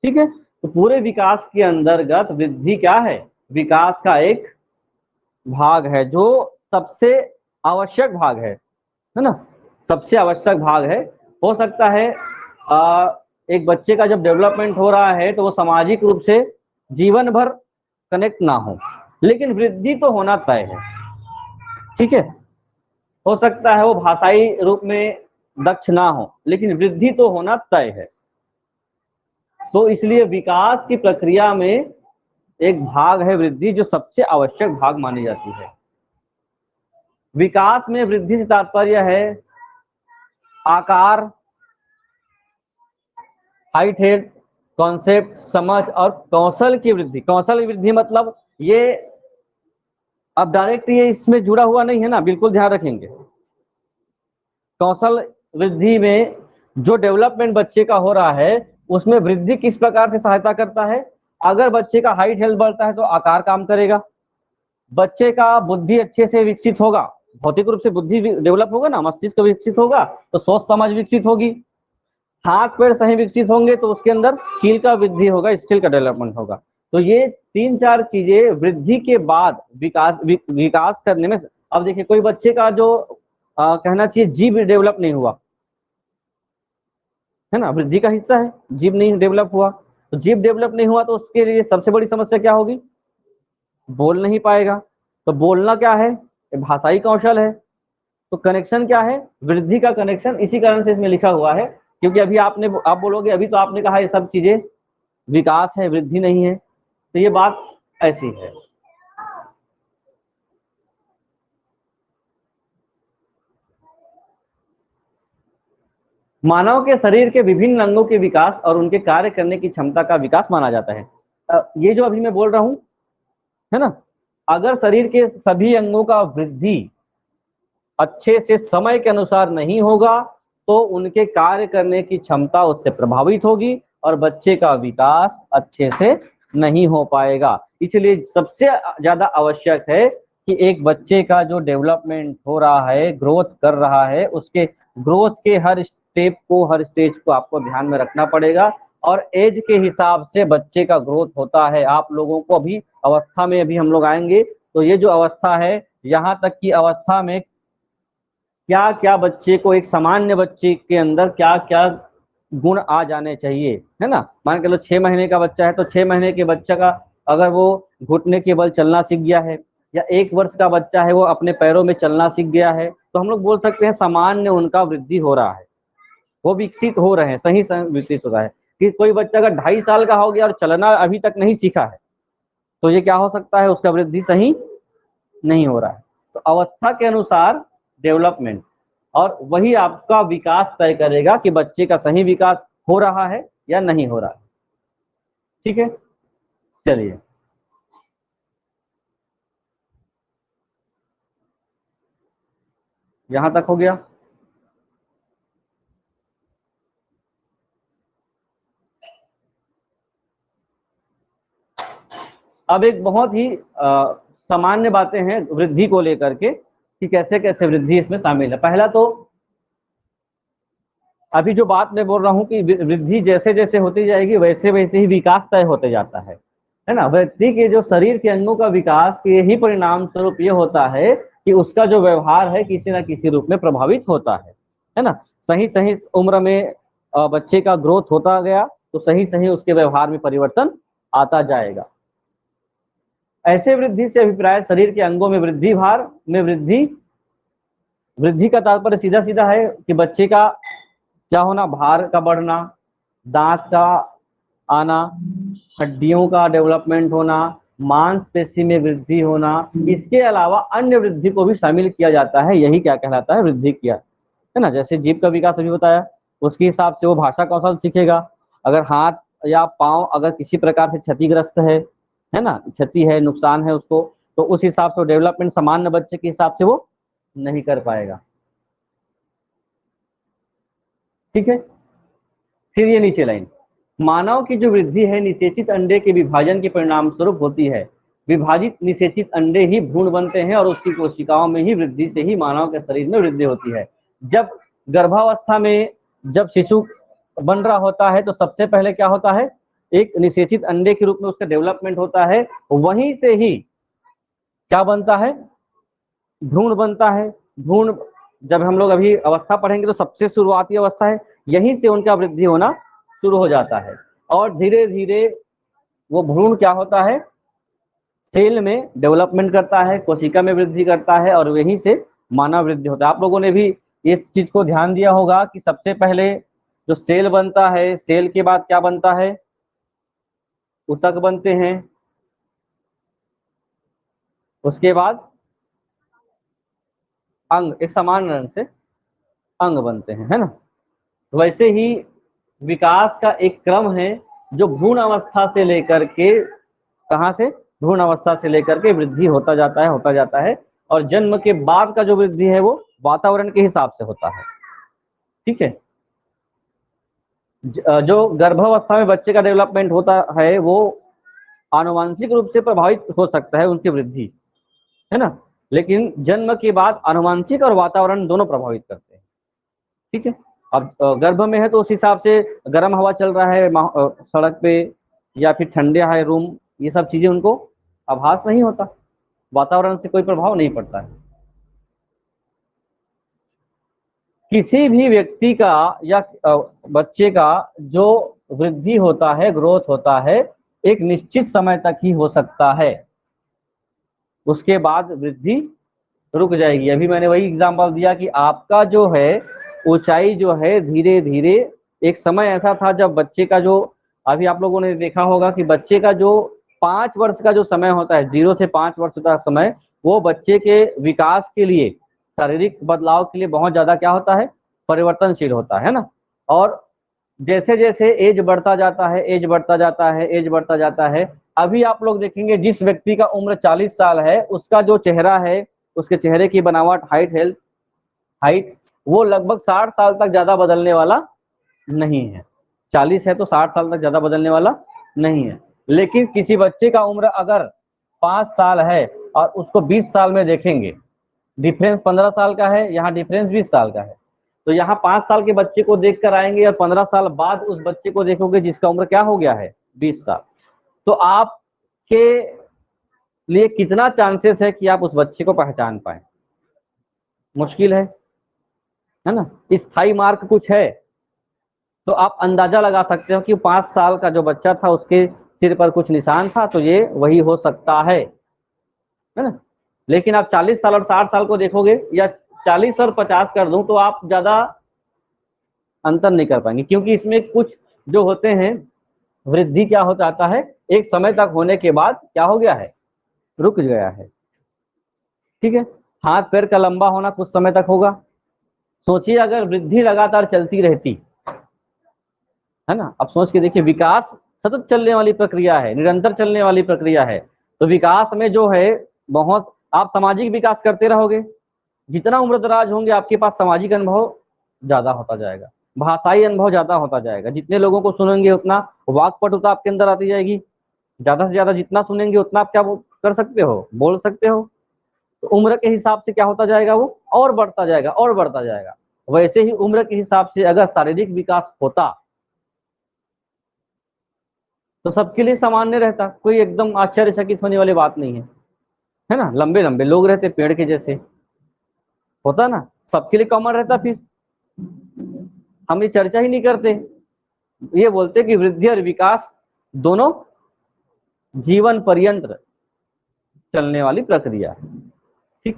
ठीक है, तो पूरे विकास के अंतर्गत वृद्धि क्या है? विकास का एक भाग है, जो सबसे आवश्यक भाग है ना, सबसे आवश्यक भाग है। हो सकता है एक बच्चे का जब डेवलपमेंट हो रहा है तो वो सामाजिक रूप से जीवन भर कनेक्ट ना हो, लेकिन वृद्धि तो होना तय है। ठीक है, हो सकता है वो भाषाई रूप में दक्ष ना हो, लेकिन वृद्धि तो होना तय है। तो इसलिए विकास की प्रक्रिया में एक भाग है वृद्धि, जो सबसे आवश्यक भाग मानी जाती है। विकास में वृद्धि से तात्पर्य है आकार, हाइट, हेल्थ, कॉन्सेप्ट, समझ और कौशल की वृद्धि। कौशल की वृद्धि मतलब ये अब डायरेक्ट ये इसमें जुड़ा हुआ नहीं है ना, बिल्कुल ध्यान रखेंगे। कौशल वृद्धि में जो डेवलपमेंट बच्चे का हो रहा है उसमें वृद्धि किस प्रकार से सहायता करता है? अगर बच्चे का हाइट हेल्थ बढ़ता है तो आकार काम करेगा, बच्चे का बुद्धि अच्छे से विकसित होगा, भौतिक रूप से बुद्धि डेवलप होगा ना, मस्तिष्क विकसित होगा तो सोच समझ विकसित होगी, हाथ पैर सही विकसित होंगे तो उसके अंदर स्किल का वृद्धि होगा, स्किल का डेवलपमेंट होगा। तो ये 3-4 चीजें वृद्धि के बाद विकास करने में। अब देखिए कोई बच्चे का जो कहना चाहिए जीभ डेवलप नहीं हुआ है ना, वृद्धि का हिस्सा है, जीभ नहीं डेवलप हुआ, तो जीभ डेवलप नहीं हुआ तो उसके लिए सबसे बड़ी समस्या क्या होगी, बोल नहीं पाएगा। तो बोलना क्या है, भाषाई कौशल है। तो कनेक्शन क्या है, वृद्धि का कनेक्शन, इसी कारण से इसमें लिखा हुआ है, क्योंकि अभी आप बोलोगे अभी तो आपने कहा ये सब चीजें विकास है, वृद्धि नहीं है, तो ये बात ऐसी है। मानव के शरीर के विभिन्न अंगों के विकास और उनके कार्य करने की क्षमता का विकास माना जाता है। ये जो अभी मैं बोल रहा हूं है ना, अगर शरीर के सभी अंगों का वृद्धि अच्छे से समय के अनुसार नहीं होगा तो उनके कार्य करने की क्षमता उससे प्रभावित होगी और बच्चे का विकास अच्छे से नहीं हो पाएगा। इसलिए सबसे ज्यादा आवश्यक है कि एक बच्चे का जो डेवलपमेंट हो रहा है, ग्रोथ कर रहा है, उसके ग्रोथ के हर स्टेप को, हर स्टेज को आपको ध्यान में रखना पड़ेगा और एज के हिसाब से बच्चे का ग्रोथ होता है। आप लोगों को अभी अवस्था में, अभी हम लोग आएंगे तो ये जो अवस्था है, यहाँ तक की अवस्था में क्या क्या बच्चे को, एक सामान्य बच्चे के अंदर क्या क्या गुण आ जाने चाहिए, है ना। मान के लो 6 महीने का बच्चा है तो 6 महीने के बच्चा का अगर वो घुटने के बल चलना सीख गया है, या 1 वर्ष का बच्चा है वो अपने पैरों में चलना सीख गया है, तो हम लोग बोल सकते हैं सामान्य उनका वृद्धि हो रहा है, वो विकसित हो रहे हैं, सही विकसित हो रहा है। कि कोई बच्चा अगर 2.5 साल का हो गया और चलना अभी तक नहीं सीखा है तो ये क्या हो सकता है, उसका वृद्धि सही नहीं हो रहा है। तो अवस्था के अनुसार डेवलपमेंट, और वही आपका विकास तय करेगा कि बच्चे का सही विकास हो रहा है या नहीं हो रहा है। ठीक है, चलिए यहां तक हो गया। अब एक बहुत ही सामान्य बातें हैं वृद्धि को लेकर के कि कैसे कैसे वृद्धि इसमें शामिल है। पहला तो अभी जो बात मैं बोल रहा हूँ कि वृद्धि जैसे जैसे होती जाएगी वैसे वैसे ही विकास तय होते जाता है ना। व्यक्ति के जो शरीर के अंगों का विकास के ही परिणाम स्वरूप ये होता है कि उसका जो व्यवहार है किसी ना किसी रूप में प्रभावित होता है ना। सही सही उम्र में बच्चे का ग्रोथ होता गया तो सही सही उसके व्यवहार में परिवर्तन आता जाएगा। ऐसे वृद्धि से अभिप्राय शरीर के अंगों में वृद्धि, भार में वृद्धि। वृद्धि का तात्पर्य सीधा सीधा है कि बच्चे का क्या होना, भार का बढ़ना, दांत का आना, हड्डियों का डेवलपमेंट होना, मांसपेशी में वृद्धि होना। इसके अलावा अन्य वृद्धि को भी शामिल किया जाता है, यही क्या कहलाता है, वृद्धि किया है ना। जैसे जीभ का विकास अभी बताया, उसके हिसाब से वो भाषा कौशल सीखेगा। अगर हाथ या पांव अगर किसी प्रकार से क्षतिग्रस्त है ना, क्षति है, नुकसान है उसको, तो उस हिसाब से डेवलपमेंट सामान्य बच्चे के हिसाब से वो नहीं कर पाएगा। ठीक है, फिर ये नीचे लाइन, मानव की जो वृद्धि है निषेचित अंडे के विभाजन के परिणाम स्वरूप होती है। विभाजित निषेचित अंडे ही भ्रूण बनते हैं और उसकी कोशिकाओं में ही वृद्धि से ही मानव के शरीर में वृद्धि होती है। जब गर्भावस्था में जब शिशु बन रहा होता है तो सबसे पहले क्या होता है, एक निषेचित अंडे के रूप में उसका डेवलपमेंट होता है, वहीं से ही क्या बनता है, भ्रूण बनता है। भ्रूण जब हम लोग अभी अवस्था पढ़ेंगे तो सबसे शुरुआती अवस्था है, यहीं से उनका वृद्धि होना शुरू हो जाता है और धीरे धीरे वो भ्रूण क्या होता है, सेल में डेवलपमेंट करता है, कोशिका में वृद्धि करता है और वहीं से मानव वृद्धि होता है। आप लोगों ने भी इस चीज को ध्यान दिया होगा कि सबसे पहले जो सेल बनता है, सेल के बाद क्या बनता है, ऊतक बनते हैं, उसके बाद अंग, एक समान रंग से अंग बनते हैं, है ना। वैसे ही विकास का एक क्रम है जो भ्रूण अवस्था से लेकर के, कहाँ से, भ्रूण अवस्था से लेकर के वृद्धि होता जाता है, होता जाता है, और जन्म के बाद का जो वृद्धि है वो वातावरण के हिसाब से होता है। ठीक है, जो गर्भावस्था में बच्चे का डेवलपमेंट होता है वो आनुवांशिक रूप से प्रभावित हो सकता है उनकी वृद्धि, है ना। लेकिन जन्म के बाद आनुवंशिक और वातावरण दोनों प्रभावित करते हैं। ठीक है। अब गर्भ में है तो उस हिसाब से गर्म हवा चल रहा है सड़क पे, या फिर ठंडे है रूम, ये सब चीजें उनको आभास नहीं होता, वातावरण से कोई प्रभाव नहीं पड़ता है। किसी भी व्यक्ति का या बच्चे का जो वृद्धि होता है, ग्रोथ होता है, एक निश्चित समय तक ही हो सकता है, उसके बाद वृद्धि रुक जाएगी। अभी मैंने वही एग्जांपल दिया कि आपका जो है ऊंचाई जो है धीरे धीरे, एक समय ऐसा था जब बच्चे का जो, अभी आप लोगों ने देखा होगा कि बच्चे का जो 5 वर्ष का जो समय होता है, 0 से 5 वर्ष का समय, वो बच्चे के विकास के लिए, शारीरिक बदलाव के लिए बहुत ज्यादा क्या होता है, परिवर्तनशील होता है ना। और जैसे जैसे एज बढ़ता जाता है, एज बढ़ता जाता है, एज बढ़ता जाता है, अभी आप लोग देखेंगे जिस व्यक्ति का उम्र 40 साल है, उसका जो चेहरा है, उसके चेहरे की बनावट, हाइट, हेल्थ, हाइट, वो लगभग 60 साल तक ज्यादा बदलने वाला नहीं है। 40 है तो 60 साल तक ज्यादा बदलने वाला नहीं है। लेकिन किसी बच्चे का उम्र अगर 5 साल है और उसको 20 साल में देखेंगे, डिफरेंस 15 साल का है, यहाँ डिफरेंस 20 साल का है, तो यहाँ 5 साल के बच्चे को देख कर आएंगे और 15 साल बाद उस बच्चे को देखोगे जिसका उम्र क्या हो गया है, 20 साल। तो आपके लिए कितना चांसेस है कि आप उस बच्चे को पहचान पाए? मुश्किल है ना। स्थायी मार्क कुछ है तो आप अंदाजा लगा सकते हो कि 5 साल का जो बच्चा था उसके सिर पर कुछ निशान था, तो ये वही हो सकता है ना। लेकिन आप 40 साल और 60 साल को देखोगे, या 40 और 50 कर दूं, तो आप ज्यादा अंतर नहीं कर पाएंगे, क्योंकि इसमें कुछ जो होते हैं, वृद्धि क्या हो जाता है, एक समय तक होने के बाद क्या हो गया है, रुक गया है। ठीक है। हाथ पैर का लंबा होना कुछ समय तक होगा। सोचिए अगर वृद्धि लगातार चलती रहती, है ना, अब सोच के देखिए, विकास सतत चलने वाली प्रक्रिया है, निरंतर चलने वाली प्रक्रिया है। तो विकास में जो है, बहुत आप सामाजिक विकास करते रहोगे, जितना उम्र दराज होंगे आपके पास सामाजिक अनुभव ज्यादा होता जाएगा, भाषाई अनुभव ज्यादा होता जाएगा, जितने लोगों को सुनेंगे उतना वाक्पटुता आपके अंदर आती जाएगी, ज्यादा से ज्यादा जितना सुनेंगे उतना आप क्या कर सकते हो, बोल सकते हो। तो उम्र के हिसाब से क्या होता जाएगा, वो और बढ़ता जाएगा और बढ़ता जाएगा। वैसे ही उम्र के हिसाब से अगर शारीरिक विकास होता तो सबके लिए सामान्य रहता, कोई एकदम आश्चर्यचकित होने वाली बात नहीं है ना। लंबे लंबे लोग रहते पेड़ के जैसे, होता ना, सबके लिए कॉमन रहता। फिर हम ये चर्चा ही नहीं करते, ये बोलते कि वृद्धि और विकास दोनों जीवन पर्यंत चलने वाली प्रक्रिया है। ठीक।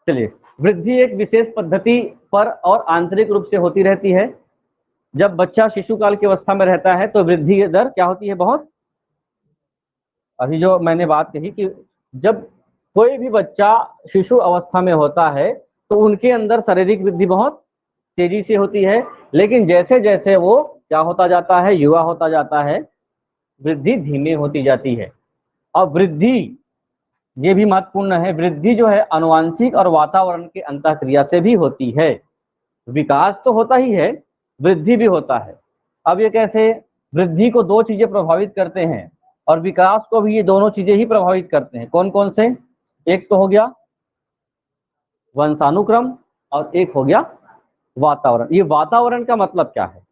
चलिए, वृद्धि एक विशेष पद्धति पर और आंतरिक रूप से होती रहती है। जब बच्चा शिशु काल की अवस्था में रहता है तो वृद्धि की दर क्या होती है, बहुत, अभी जो मैंने बात कही कि जब कोई भी बच्चा शिशु अवस्था में होता है तो उनके अंदर शारीरिक वृद्धि बहुत तेजी से होती है। लेकिन जैसे जैसे वो क्या होता जाता है, युवा होता जाता है, वृद्धि धीमे होती जाती है। और वृद्धि, ये भी महत्वपूर्ण है, वृद्धि जो है आनुवांशिक और वातावरण के अंतःक्रिया से भी होती है। विकास तो होता ही है, वृद्धि भी होता है। अब ये कैसे, वृद्धि को दो चीजें प्रभावित करते हैं और विकास को भी ये दोनों चीजें ही प्रभावित करते हैं। कौन कौन से? एक तो हो गया वंशानुक्रम और एक हो गया वातावरण। ये वातावरण का मतलब क्या है?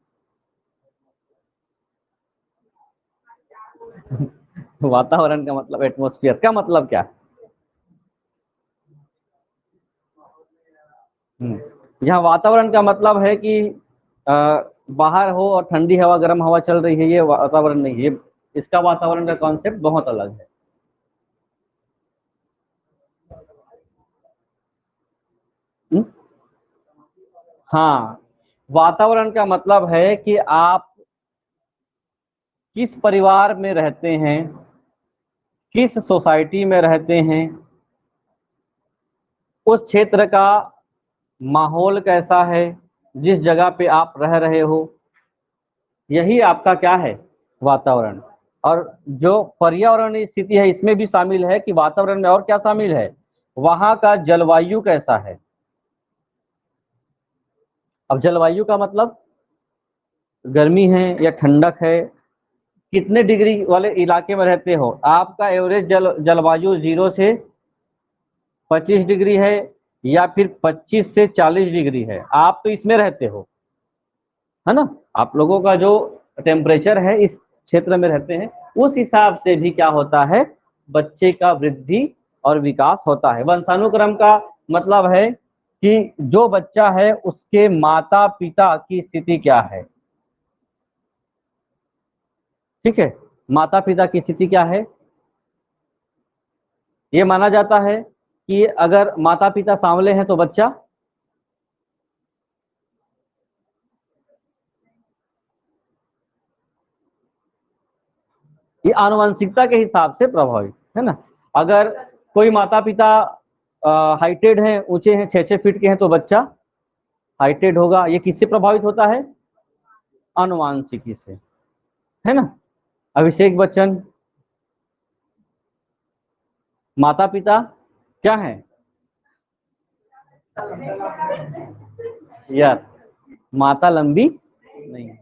वातावरण का मतलब, एटमॉस्फेयर का मतलब क्या है? यहाँ वातावरण का मतलब है कि बाहर हो और ठंडी हवा गर्म हवा चल रही है, ये वातावरण नहीं है। इसका वातावरण का कॉन्सेप्ट बहुत अलग है। हुँ? हाँ, वातावरण का मतलब है कि आप किस परिवार में रहते हैं, किस सोसाइटी में रहते हैं, उस क्षेत्र का माहौल कैसा है, जिस जगह पे आप रह रहे हो, यही आपका क्या है, वातावरण। और जो पर्यावरणीय स्थिति है इसमें भी शामिल है कि वातावरण में और क्या शामिल है, वहां का जलवायु कैसा है। अब जलवायु का मतलब गर्मी है या ठंडक है, कितने डिग्री वाले इलाके में रहते हो, आपका एवरेज जलवायु 0 से 25 डिग्री है या फिर 25 से 40 डिग्री है, आप तो इसमें रहते हो, है ना। आप लोगों का जो टेम्परेचर है इस क्षेत्र में रहते हैं, उस हिसाब से भी क्या होता है, बच्चे का वृद्धि और विकास होता है। वंशानुक्रम का मतलब है कि जो बच्चा है उसके माता पिता की स्थिति क्या है, ठीक है। माता पिता की स्थिति क्या है, ये माना जाता है कि अगर माता पिता सांवले हैं तो बच्चा, ये आनुवंशिकता के हिसाब से प्रभावित है ना। अगर कोई माता पिता हाइटेड हैं, ऊंचे हैं, 6-6 फीट के हैं, तो बच्चा हाइटेड होगा। ये किससे प्रभावित होता है, आनुवांशिकी से, है ना। अभिषेक बच्चन, माता पिता क्या है, यस, माता लंबी नहीं है,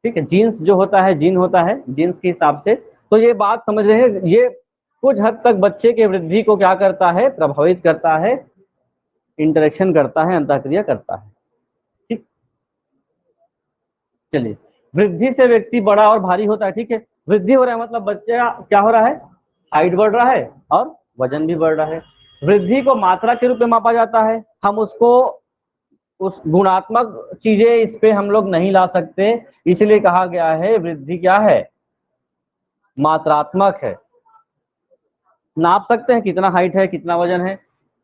ठीक है। जीन्स जो होता है, जीन होता है, जीन्स के हिसाब से। तो ये बात समझ रहे हैं, ये कुछ हद तक बच्चे के वृद्धि को क्या करता है, प्रभावित करता है, इंटरेक्शन करता है, अंतःक्रिया करता है, ठीक। चलिए, वृद्धि से व्यक्ति बड़ा और भारी होता है, ठीक है। वृद्धि हो रहा है मतलब बच्चा क्या हो रहा है, हाइट बढ़ रहा है और वजन भी बढ़ रहा है। वृद्धि को मात्रा के रूप में मापा जाता है, हम उसको उस गुणात्मक चीजें इस पे हम लोग नहीं ला सकते, इसलिए कहा गया है वृद्धि क्या है, मात्रात्मक है। नाप सकते हैं कितना हाइट है, कितना वजन है।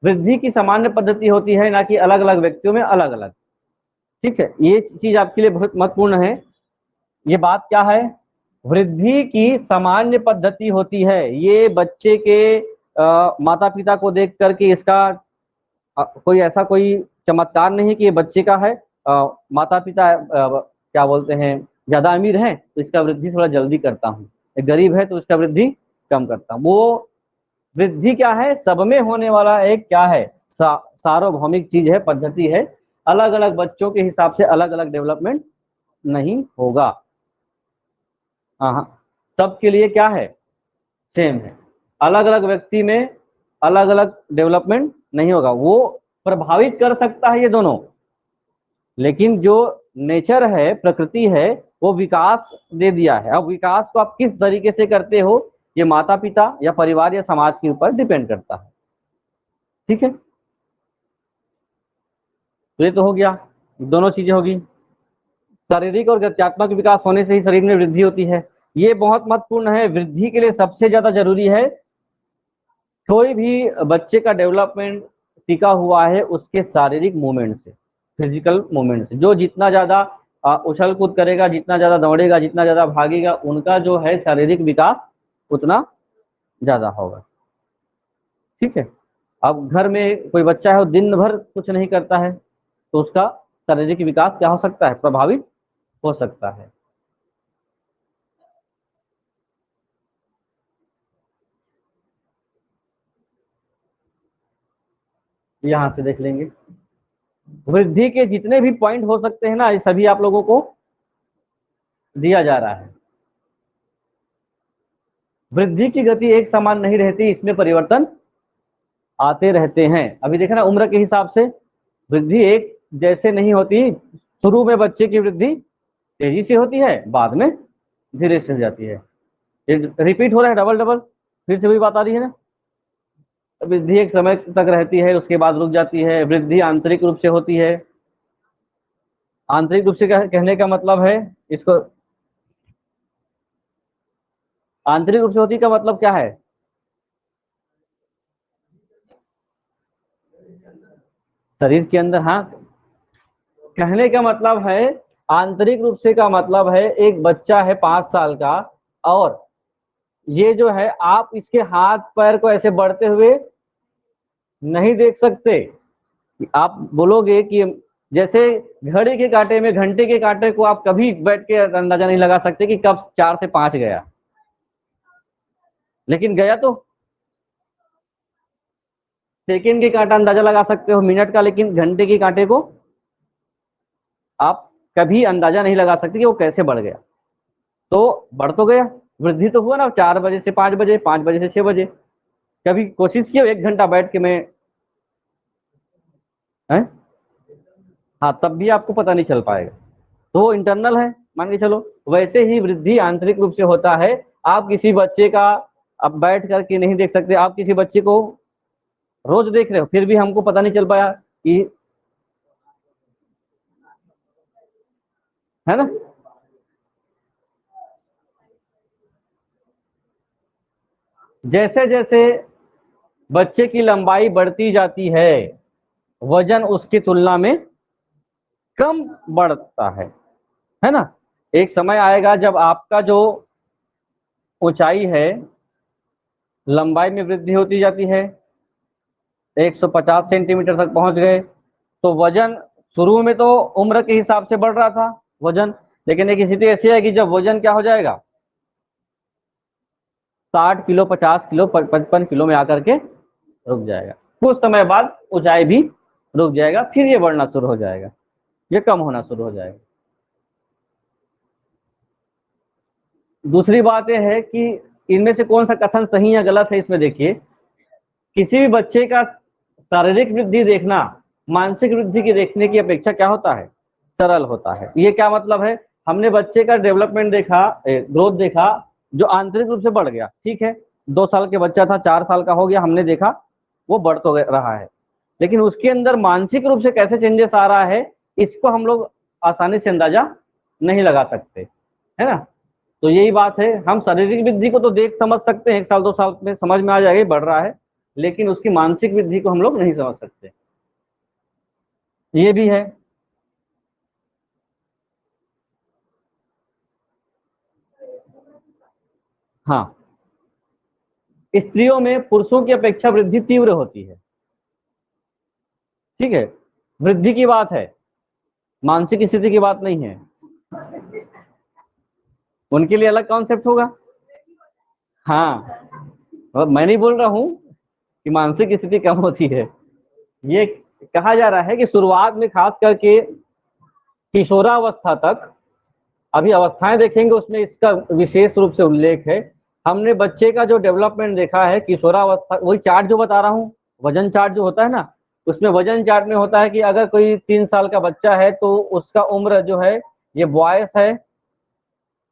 वृद्धि की सामान्य पद्धति होती है, ना कि अलग अलग व्यक्तियों में अलग अलग, ठीक है। ये चीज आपके लिए बहुत महत्वपूर्ण है। ये बात क्या है, वृद्धि की सामान्य पद्धति होती है, ये बच्चे के माता पिता को देख करके इसका कोई ऐसा कोई चमत्कार नहीं कि ये बच्चे का है, माता पिता क्या बोलते हैं ज्यादा अमीर है तो इसका वृद्धि थोड़ा जल्दी करता हूँ, गरीब है तो इसका वृद्धि कम करता हूँ। वो वृद्धि क्या है, सब में होने वाला एक क्या है, सार्वभौमिक चीज है, पद्धति है। अलग अलग बच्चों के हिसाब से अलग अलग डेवलपमेंट नहीं होगा, हाँ, सबके लिए क्या है, सेम है। अलग अलग व्यक्ति में अलग अलग डेवलपमेंट नहीं होगा, वो प्रभावित कर सकता है ये दोनों, लेकिन जो नेचर है, प्रकृति है, वो विकास दे दिया है। अब विकास को आप किस तरीके से करते हो, ये माता पिता या परिवार या समाज के ऊपर डिपेंड करता है, ठीक है। तो ये तो हो गया, दोनों चीजें होगी। शारीरिक और गत्यात्मक विकास होने से ही शरीर में वृद्धि होती है, ये बहुत महत्वपूर्ण है। वृद्धि के लिए सबसे ज्यादा जरूरी है, कोई भी बच्चे का डेवलपमेंट टिका हुआ है उसके शारीरिक मूवमेंट से, फिजिकल मूवमेंट से। जो जितना ज्यादा उछल कूद करेगा, जितना ज्यादा दौड़ेगा, जितना ज्यादा भागेगा, उनका जो है शारीरिक विकास उतना ज्यादा होगा, ठीक है। अब घर में कोई बच्चा है वो दिन भर कुछ नहीं करता है तो उसका शारीरिक विकास क्या हो सकता है, प्रभावित हो सकता है। यहाँ से देख लेंगे, वृद्धि के जितने भी पॉइंट हो सकते हैं ना, ये सभी आप लोगों को दिया जा रहा है। वृद्धि की गति एक समान नहीं रहती, इसमें परिवर्तन आते रहते हैं। अभी देखा ना, उम्र के हिसाब से वृद्धि एक जैसे नहीं होती। शुरू में बच्चे की वृद्धि तेजी से होती है, बाद में धीरे से हो जाती है। ये रिपीट हो रहा है, डबल डबल फिर से वही बात आ रही है ना। वृद्धि एक समय तक रहती है, उसके बाद रुक जाती है। वृद्धि आंतरिक रूप से होती है। आंतरिक रूप से कहने का मतलब है, इसको आंतरिक रूप से होती का मतलब क्या है, शरीर के अंदर, हाँ। कहने का मतलब है, आंतरिक रूप से का मतलब है एक बच्चा है 5 साल का, और ये जो है आप इसके हाथ पैर को ऐसे बढ़ते हुए नहीं देख सकते। आप बोलोगे कि जैसे घड़ी के कांटे में घंटे के कांटे को आप कभी बैठ के अंदाजा नहीं लगा सकते कि कब 4 से 5 गया, लेकिन गया तो सेकंड के कांटा अंदाजा लगा सकते हो, मिनट का, लेकिन घंटे के कांटे को आप कभी अंदाजा नहीं लगा सकते कि वो कैसे बढ़ गया। तो बढ़ तो गया, वृद्धि तो हुआ ना, 4 बजे से 5 बजे, 5 बजे से 6 बजे। कभी कोशिश किए 1 घंटा बैठ के मैं, है हाँ, तब भी आपको पता नहीं चल पाएगा। तो वो इंटरनल है, मान के चलो। वैसे ही वृद्धि आंतरिक रूप से होता है। आप किसी बच्चे का अब बैठ करके नहीं देख सकते, आप किसी बच्चे को रोज देख रहे हो, फिर भी हमको पता नहीं चल पाया कि, है ना। जैसे जैसे बच्चे की लंबाई बढ़ती जाती है, वजन उसकी तुलना में कम बढ़ता है ना। एक समय आएगा जब आपका जो ऊंचाई है, लंबाई में वृद्धि होती जाती है, 150 सेंटीमीटर तक पहुंच गए, तो वजन शुरू में तो उम्र के हिसाब से बढ़ रहा था वजन, लेकिन एक स्थिति ऐसी है कि जब वजन क्या हो जाएगा, 60 किलो, 50 किलो, 55 किलो में आकर के रुक जाएगा। कुछ समय बाद ऊंचाई भी रुक जाएगा, फिर ये बढ़ना शुरू हो जाएगा, ये कम होना शुरू हो जाएगा। दूसरी बात यह है कि इनमें से कौन सा कथन सही या गलत है, इसमें देखिए, किसी भी बच्चे का शारीरिक वृद्धि देखना मानसिक वृद्धि की देखने की अपेक्षा क्या होता है, सरल होता है। ये क्या मतलब है, हमने बच्चे का डेवलपमेंट देखा, ग्रोथ देखा, जो आंतरिक रूप से बढ़ गया, ठीक है, 2 साल के बच्चा था, 4 साल का हो गया, हमने देखा वो बढ़ तो रहा है, लेकिन उसके अंदर मानसिक रूप से कैसे चेंजेस आ रहा है, इसको हम लोग आसानी से अंदाजा नहीं लगा सकते, है ना। तो यही बात है, हम शारीरिक वृद्धि को तो देख समझ सकते हैं, 1 साल 2 साल में समझ में आ जाएगा बढ़ रहा है, लेकिन उसकी मानसिक वृद्धि को हम लोग नहीं समझ सकते। ये भी है। हाँ, स्त्रियों में पुरुषों की अपेक्षा वृद्धि तीव्र होती है, ठीक है, वृद्धि की बात है, मानसिक स्थिति की बात नहीं है। उनके लिए अलग कॉन्सेप्ट होगा। हाँ, और मैं नहीं बोल रहा हूं कि मानसिक स्थिति कम होती है, ये कहा जा रहा है कि शुरुआत में खास करके किशोरावस्था तक, अभी अवस्थाएं देखेंगे उसमें इसका विशेष रूप से उल्लेख है। हमने बच्चे का जो डेवलपमेंट देखा है किशोरावस्था, वही चार्ट जो बता रहा हूँ, वजन चार्ट जो होता है ना, उसमें वजन चार्ट में होता है कि अगर कोई 3 साल का बच्चा है तो उसका उम्र जो है, ये बॉयस है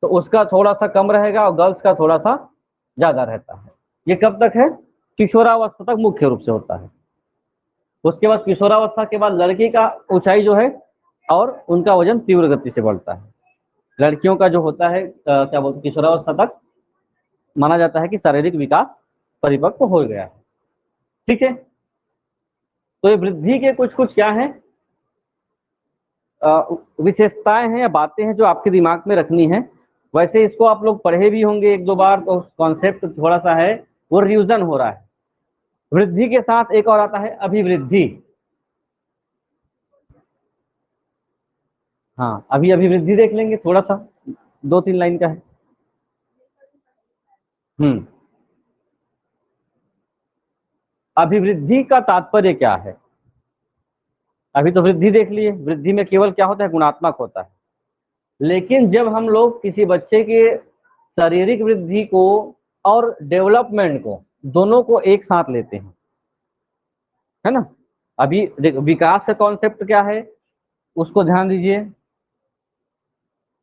तो उसका थोड़ा सा कम रहेगा और गर्ल्स का थोड़ा सा ज्यादा रहता है। ये कब तक है, किशोरावस्था तक मुख्य रूप से होता है। उसके बाद किशोरावस्था के बाद लड़की का ऊंचाई जो है और उनका वजन तीव्र गति से बढ़ता है। लड़कियों का जो होता है क्या बोलते, किशोरावस्था तक माना जाता है कि शारीरिक विकास परिपक्व हो गया है, ठीक है। तो ये वृद्धि के कुछ कुछ क्या है, विशेषताएं हैं या बातें हैं जो आपके दिमाग में रखनी है। वैसे इसको आप लोग पढ़े भी होंगे 1-2 बार, तो कॉन्सेप्ट थोड़ा सा है, वो रिविजन हो रहा है। वृद्धि के साथ एक और आता है अभिवृद्धि। हाँ, अभी अभिवृद्धि देख लेंगे, थोड़ा सा 2-3 लाइन का है। हम्म, अभिवृद्धि का तात्पर्य क्या है। अभी तो वृद्धि देख लिए, वृद्धि में केवल क्या होता है, गुणात्मक होता है, लेकिन जब हम लोग किसी बच्चे के शारीरिक वृद्धि को और डेवलपमेंट को, दोनों को एक साथ लेते हैं, है ना। अभी विकास का कॉन्सेप्ट क्या है, उसको ध्यान दीजिए।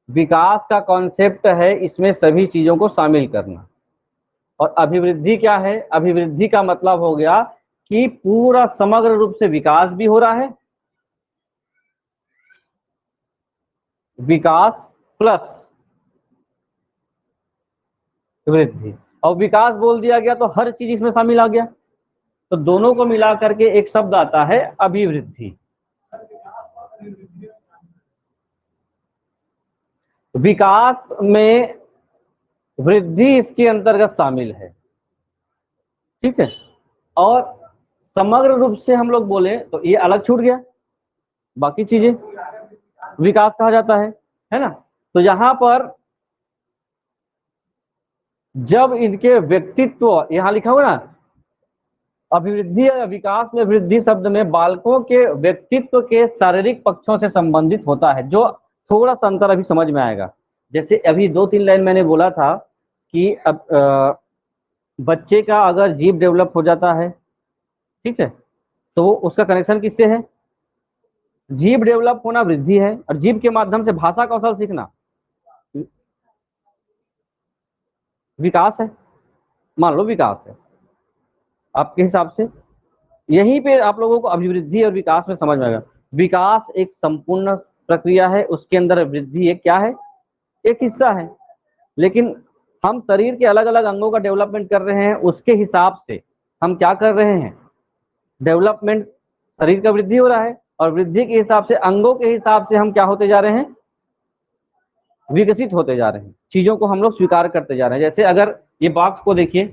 विकास का कॉन्सेप्ट है इसमें सभी चीजों को शामिल करना। और अभिवृद्धि क्या है, अभिवृद्धि का मतलब हो गया कि पूरा समग्र रूप से विकास भी हो रहा है, विकास प्लस वृद्धि, और विकास बोल दिया गया तो हर चीज इसमें शामिल आ गया, तो दोनों को मिला करके एक शब्द आता है अभिवृद्धि। विकास में वृद्धि इसके अंतर्गत शामिल है, ठीक है। और समग्र रूप से हम लोग बोले तो ये अलग छूट गया, बाकी चीजें विकास कहा जाता है ना। तो यहां पर जब इनके व्यक्तित्व, यहां लिखा हुआ ना, अभिवृद्धि या विकास में वृद्धि शब्द में बालकों के व्यक्तित्व के शारीरिक पक्षों से संबंधित होता है, जो थोड़ा सा अंतर अभी समझ में आएगा। जैसे अभी 2-3 लाइन मैंने बोला था कि अब बच्चे का अगर जीभ डेवलप हो जाता है, ठीक है, तो उसका कनेक्शन किससे है? जीभ डेवलप होना वृद्धि है, और जीभ के माध्यम से भाषा कौशल सीखना विकास है। मान लो विकास है आपके हिसाब से। यहीं पे आप लोगों को अभिवृद्धि और विकास में समझ में आएगा। विकास एक संपूर्ण प्रक्रिया है, उसके अंदर वृद्धि एक क्या है? एक हिस्सा है। लेकिन हम शरीर के अलग अलग अंगों का डेवलपमेंट कर रहे हैं, उसके हिसाब से हम क्या कर रहे हैं? डेवलपमेंट, शरीर का वृद्धि हो रहा है, और वृद्धि के हिसाब से, अंगों के हिसाब से हम क्या होते जा रहे हैं? विकसित होते जा रहे हैं। चीजों को हम लोग स्वीकार करते जा रहे हैं। जैसे अगर ये बॉक्स को देखिए,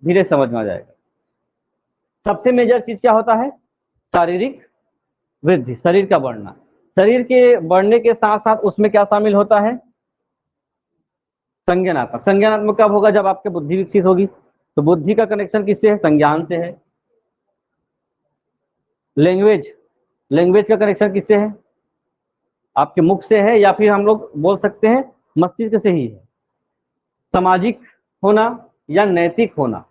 धीरे समझ में आ जाएगा। सबसे मेजर चीज क्या होता है? शारीरिक वृद्धि, शरीर का बढ़ना। शरीर के बढ़ने के साथ साथ उसमें क्या शामिल होता है? संज्ञानात्मक। संज्ञानात्मक कब होगा? जब आपकी बुद्धि विकसित होगी। तो बुद्धि का कनेक्शन किससे है? संज्ञान से है। लैंग्वेज, लैंग्वेज का कनेक्शन किससे है? आपके मुख से है, या फिर हम लोग बोल सकते हैं मस्तिष्क से ही है। सामाजिक होना या नैतिक होना,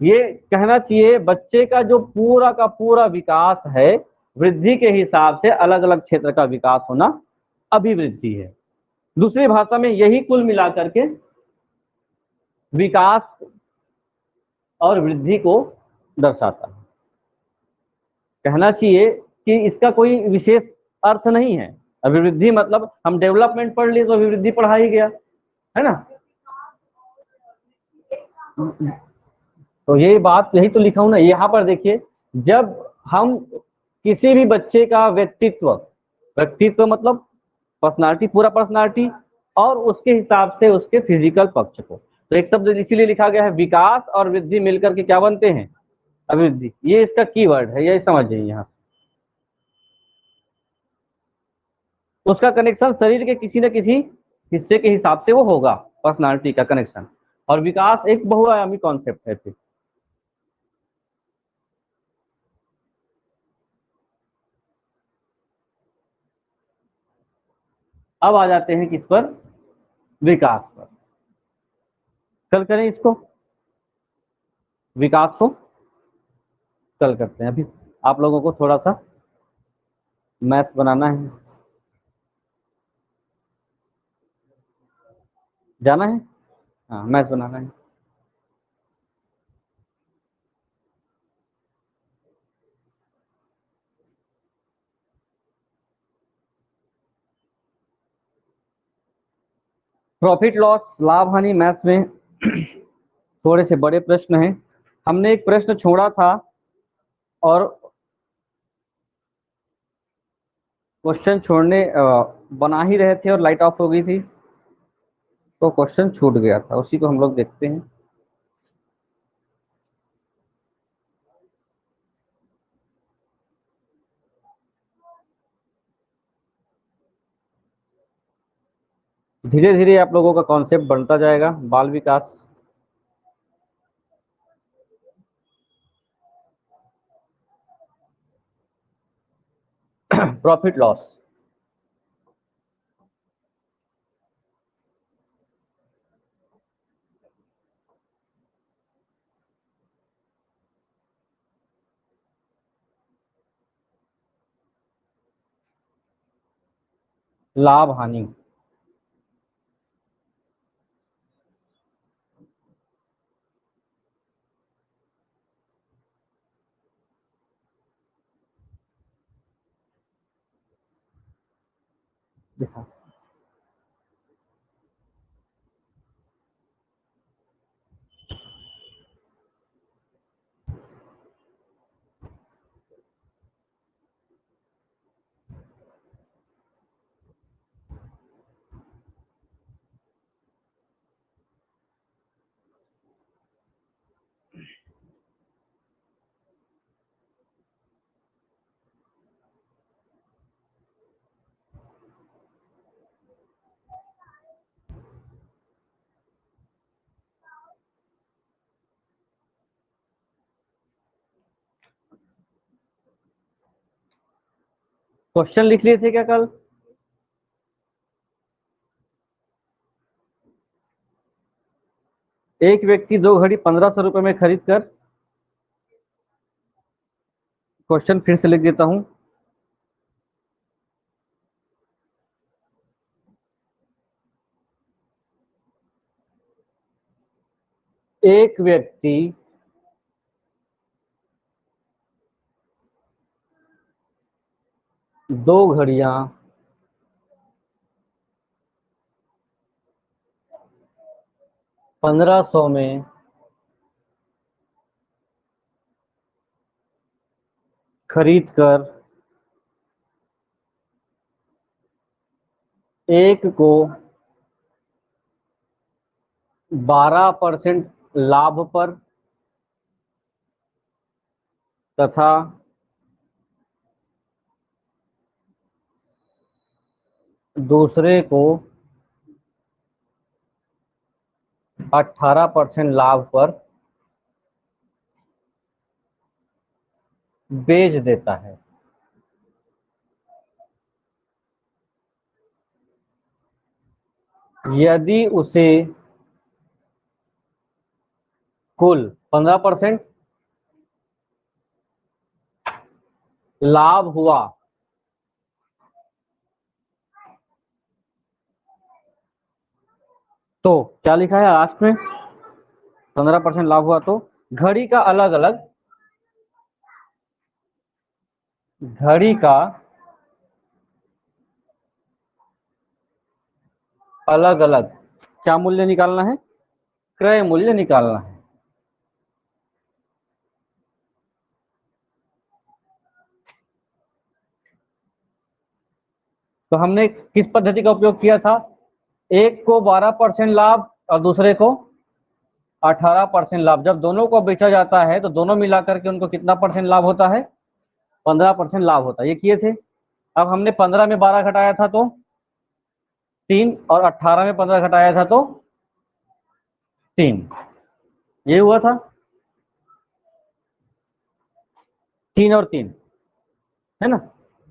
ये कहना चाहिए बच्चे का जो पूरा का पूरा विकास है, वृद्धि के हिसाब से अलग अलग क्षेत्र का विकास होना अभिवृद्धि है। दूसरी भाषा में यही कुल मिलाकर के विकास और वृद्धि को दर्शाता है। कहना चाहिए कि इसका कोई विशेष अर्थ नहीं है। अभिवृद्धि मतलब हम डेवलपमेंट पढ़ लिए तो अभिवृद्धि पढ़ा ही गया, है ना? तो यही बात, यही तो लिखा हूं ना यहाँ पर। देखिए, जब हम किसी भी बच्चे का व्यक्तित्व, व्यक्तित्व मतलब पर्सनालिटी, पूरा पर्सनालिटी, और उसके हिसाब से उसके फिजिकल पक्ष को, तो एक शब्द इसीलिए लिखा गया है, विकास और वृद्धि मिलकर के क्या बनते हैं? अभिवृद्धि। ये इसका कीवर्ड है, ये समझ जाइए। यहाँ उसका कनेक्शन शरीर के किसी न किसी हिस्से के हिसाब से वो होगा, पर्सनालिटी का कनेक्शन। और विकास एक बहुआयामी कॉन्सेप्ट है। फिर अब आ जाते हैं किस पर? विकास पर। कल करें इसको, विकास को कल करते हैं। अभी आप लोगों को थोड़ा सा मैथ्स बनाना है, जाना है। हाँ, मैथ्स बनाना है। प्रॉफिट लॉस, लाभ हानि मैथ्स में थोड़े से बड़े प्रश्न हैं। हमने एक प्रश्न छोड़ा था, और क्वेश्चन छोड़ने बना ही रहे थे और लाइट ऑफ हो गई थी, तो क्वेश्चन छूट गया था। उसी को हम लोग देखते हैं। धीरे धीरे आप लोगों का कॉन्सेप्ट बनता जाएगा। बाल विकास, प्रॉफिट लॉस, लाभ हानि। देखा, क्वेश्चन लिख लिए थे क्या कल? एक व्यक्ति 2 घड़ी 1500 रुपये में खरीद कर, क्वेश्चन फिर से लिख देता हूं, एक व्यक्ति 2 घड़ियां 1500 में खरीद कर एक को 12% लाभ पर तथा दूसरे को 18% लाभ पर बेच देता है। यदि उसे कुल 15% लाभ हुआ तो क्या लिखा है लास्ट में, 15% लाभ हुआ तो घड़ी का अलग अलग क्या मूल्य निकालना है, क्रय मूल्य निकालना है। तो हमने किस पद्धति का उपयोग किया था, एक को 12% लाभ और दूसरे को 18% लाभ। जब दोनों को बेचा जाता है तो दोनों मिलाकर के उनको कितना परसेंट लाभ होता है, 15% लाभ होता है। ये किए थे। अब हमने 15 में 12 घटाया था तो 3 और 18 में 15 घटाया था तो 3, ये हुआ था 3 और 3, है ना।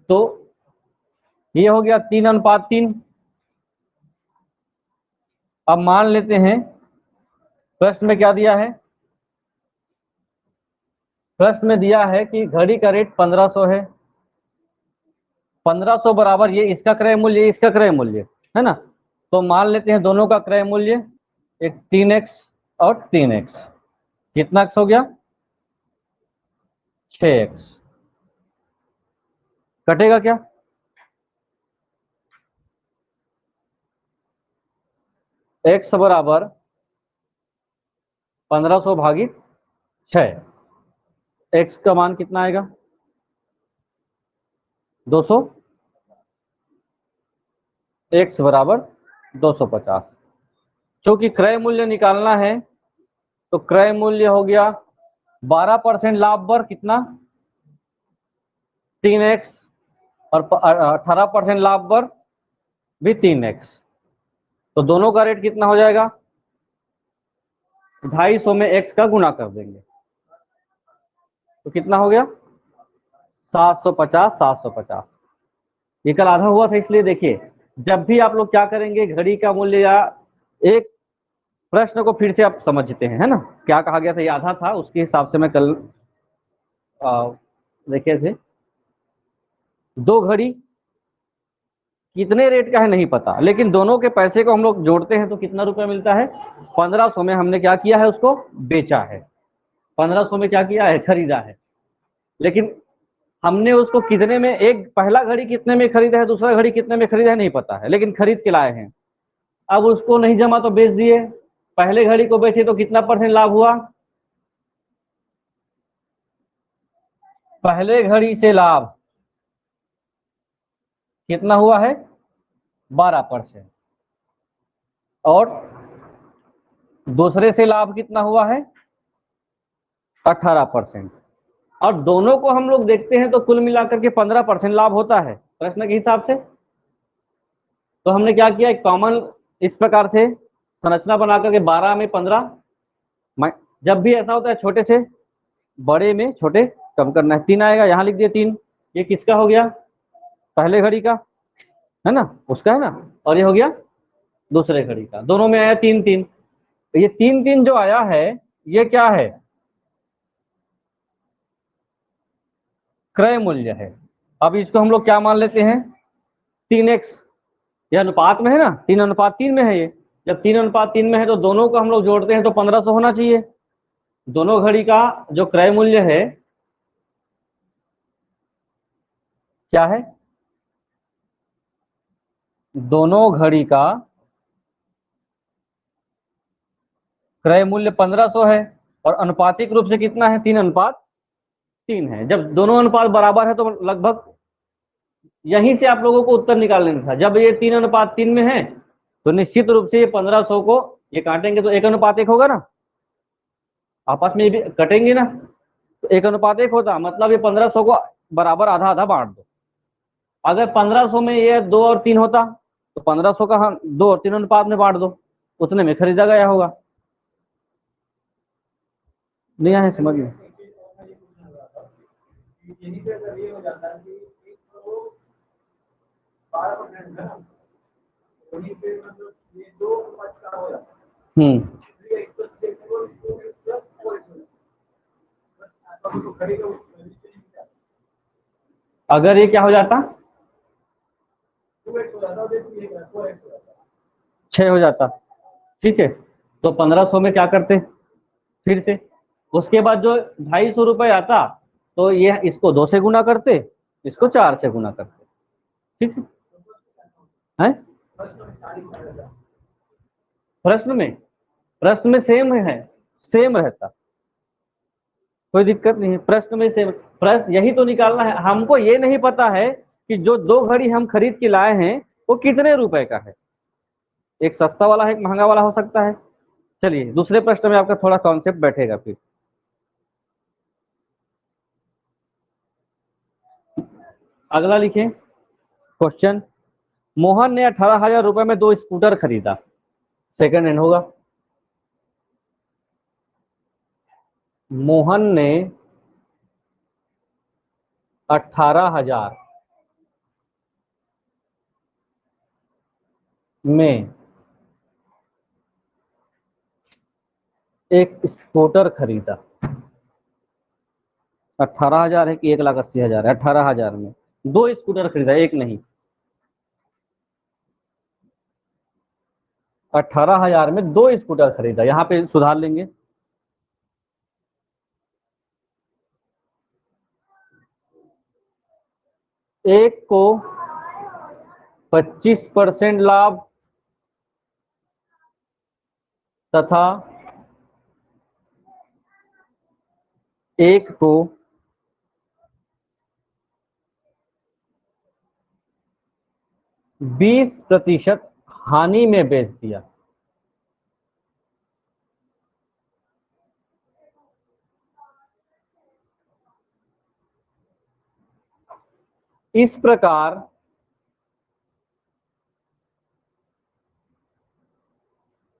तो ये हो गया 3:3। अब मान लेते हैं प्रश्न में क्या दिया है, प्रश्न में दिया है कि घड़ी का रेट 1500 है, 1500 बराबर ये इसका क्रय मूल्य, इसका क्रय मूल्य, है ना। तो मान लेते हैं दोनों का क्रय मूल्य, एक 3x और 3x, कितना x हो गया, 6x। कटेगा क्या, x बराबर 1500 भागित 6, x का मान कितना आएगा 200, x बराबर 250। क्योंकि क्रय मूल्य निकालना है तो क्रय मूल्य हो गया 12% लाभ पर कितना 3x और 18% लाभ पर भी 3x। तो दोनों का रेट कितना हो जाएगा, 250 में x का गुणा कर देंगे तो कितना हो गया 750, 750। ये कल आधा हुआ था, इसलिए देखिए जब भी आप लोग क्या करेंगे घड़ी का मूल्य या एक प्रश्न को फिर से आप समझते हैं, है ना, क्या कहा गया था, ये आधा था, उसके हिसाब से मैं कल देखे थे। 2 घड़ी कितने रेट का है नहीं पता, लेकिन दोनों के पैसे को हम लोग जोड़ते हैं तो कितना रुपया मिलता है, 1500 में हमने क्या किया है, उसको बेचा है, 1500 में क्या किया है, खरीदा है। लेकिन हमने उसको कितने में, एक पहला घड़ी कितने में खरीदा है, दूसरा घड़ी कितने में खरीदा है नहीं पता है, लेकिन खरीद के लाए हैं। अब उसको नहीं जमा तो बेच दिए, पहले घड़ी को बेचे तो कितना परसेंट लाभ हुआ, पहले घड़ी से लाभ कितना हुआ है 12%, और दूसरे से लाभ कितना हुआ है 18%। और दोनों को हम लोग देखते हैं तो कुल मिलाकर के 15% लाभ होता है प्रश्न के हिसाब से। तो हमने क्या किया, एक कॉमन इस प्रकार से संरचना बना करके 12 में 15, जब भी ऐसा होता है छोटे से बड़े में छोटे कम करना है, 3 आएगा, यहाँ लिख दिए 3। ये किसका हो गया, पहले घड़ी का, है ना, उसका है ना, और ये हो गया दूसरे घड़ी का, दोनों में आया 3 3। तो ये 3 3 जो आया है ये क्या है, क्रय मूल्य है। अब इसको हम लोग क्या मान लेते हैं, 3x, ये अनुपात में है ना, 3:3 में है ये। जब 3:3 में है तो दोनों को हम लोग जोड़ते हैं तो 1500 होना चाहिए। दोनों घड़ी का जो क्रय मूल्य है क्या है, दोनों घड़ी का क्रय मूल्य 1500 है और अनुपातिक रूप से कितना है, 3:3 है। जब दोनों अनुपात बराबर है तो लगभग यहीं से आप लोगों को उत्तर निकाल लेना था। जब ये 3:3 में है तो निश्चित रूप से ये 1500 को ये काटेंगे तो 1:1 होगा ना, आपस में ये भी कटेंगे ना, तो 1:1 होता, मतलब ये 1500 को बराबर आधा आधा बांट दो। अगर 1500 में ये 2 और 3 होता तो 1500 का हम 2 और 3 अनुपात में बांट दो, उतने में खरीदा गया होगा। नहीं आया समझ में? हम्म, अगर ये क्या हो जाता, 6 हो जाता, ठीक है, तो 1500 में क्या करते फिर से, उसके बाद जो 250 रुपये आता तो ये इसको 2 से गुना करते, इसको 4 से गुना करते, ठीक है। प्रश्न में, प्रश्न में सेम है, सेम रहता, कोई दिक्कत नहीं है, प्रश्न में सेम। प्रश्न यही तो निकालना है हमको, ये नहीं पता है कि जो 2 घड़ी हम खरीद के लाए हैं वो कितने रुपए का है, एक सस्ता वाला है एक महंगा वाला हो सकता है। चलिए दूसरे प्रश्न में आपका थोड़ा कॉन्सेप्ट बैठेगा फिर। अगला लिखें क्वेश्चन, मोहन ने 18,000 रुपए में 2 स्कूटर खरीदा, सेकंड हैंड होगा। मोहन ने 18,000 में एक स्कूटर खरीदा, 18,000 है कि 1,80,000 है, 18,000 में 2 स्कूटर खरीदा, एक नहीं, 18,000 में 2 स्कूटर खरीदा, यहाँ पे सुधार लेंगे। एक को 25% लाभ तथा एक को 20% हानि में बेच दिया। इस प्रकार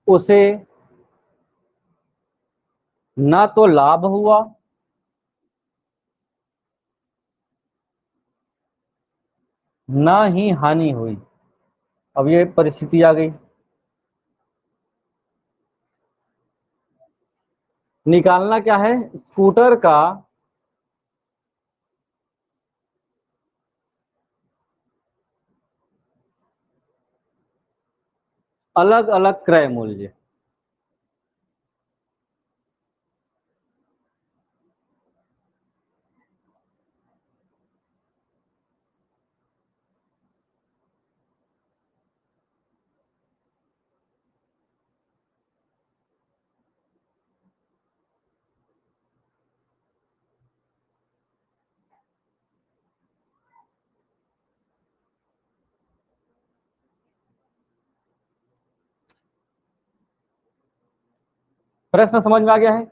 उसे ना तो लाभ हुआ ना ही हानि हुई। अब ये परिस्थिति आ गई, निकालना क्या है, स्कूटर का अलग अलग क्रय मूल्य। प्रश्न समझ में आ गया है?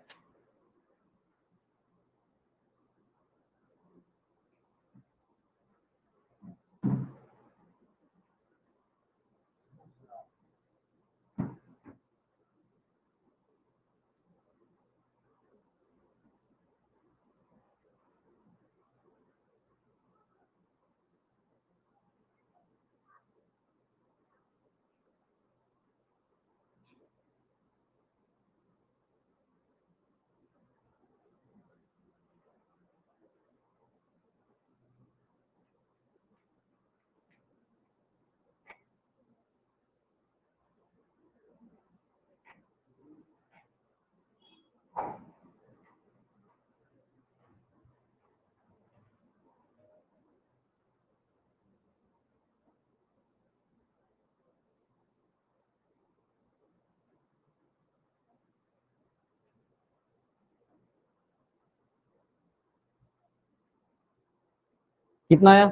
कितना आया?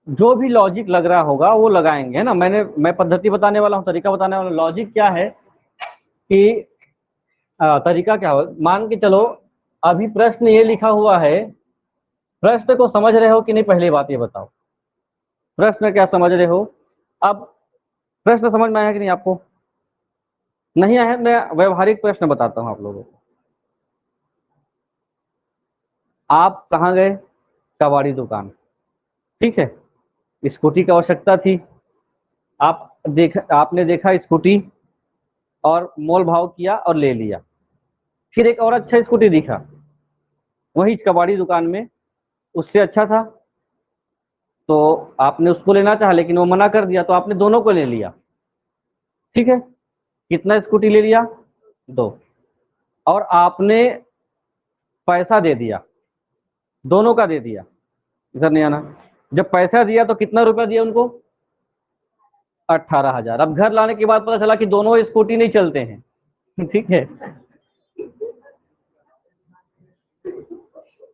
जो भी लॉजिक लग रहा होगा वो लगाएंगे, है ना। मैं पद्धति बताने वाला हूँ, तरीका बताने वाला हूँ। लॉजिक क्या है कि तरीका क्या हो, मान के चलो अभी प्रश्न ये लिखा हुआ है, प्रश्न को समझ रहे हो कि नहीं, पहली बात ये बताओ, प्रश्न क्या समझ रहे हो? अब प्रश्न समझ में आया कि नहीं आपको? नहीं आया? मैं व्यवहारिक प्रश्न बताता हूँ आप लोगों को। आप कहाँ गए? कबाड़ी दुकान, ठीक है। स्कूटी की आवश्यकता थी, आपने देखा स्कूटी और मोल भाव किया और ले लिया। फिर एक और अच्छा स्कूटी दिखा वही कबाड़ी दुकान में, उससे अच्छा था, तो आपने उसको लेना चाहा लेकिन वो मना कर दिया, तो आपने दोनों को ले लिया, ठीक है। कितना स्कूटी ले लिया? 2। और आपने पैसा दे दिया, दोनों का दे दिया। इधर नहीं आना। जब पैसा दिया तो कितना रुपया दिया उनको? 18,000। अब घर लाने के बाद पता चला कि दोनों स्कूटी नहीं चलते हैं ठीक है।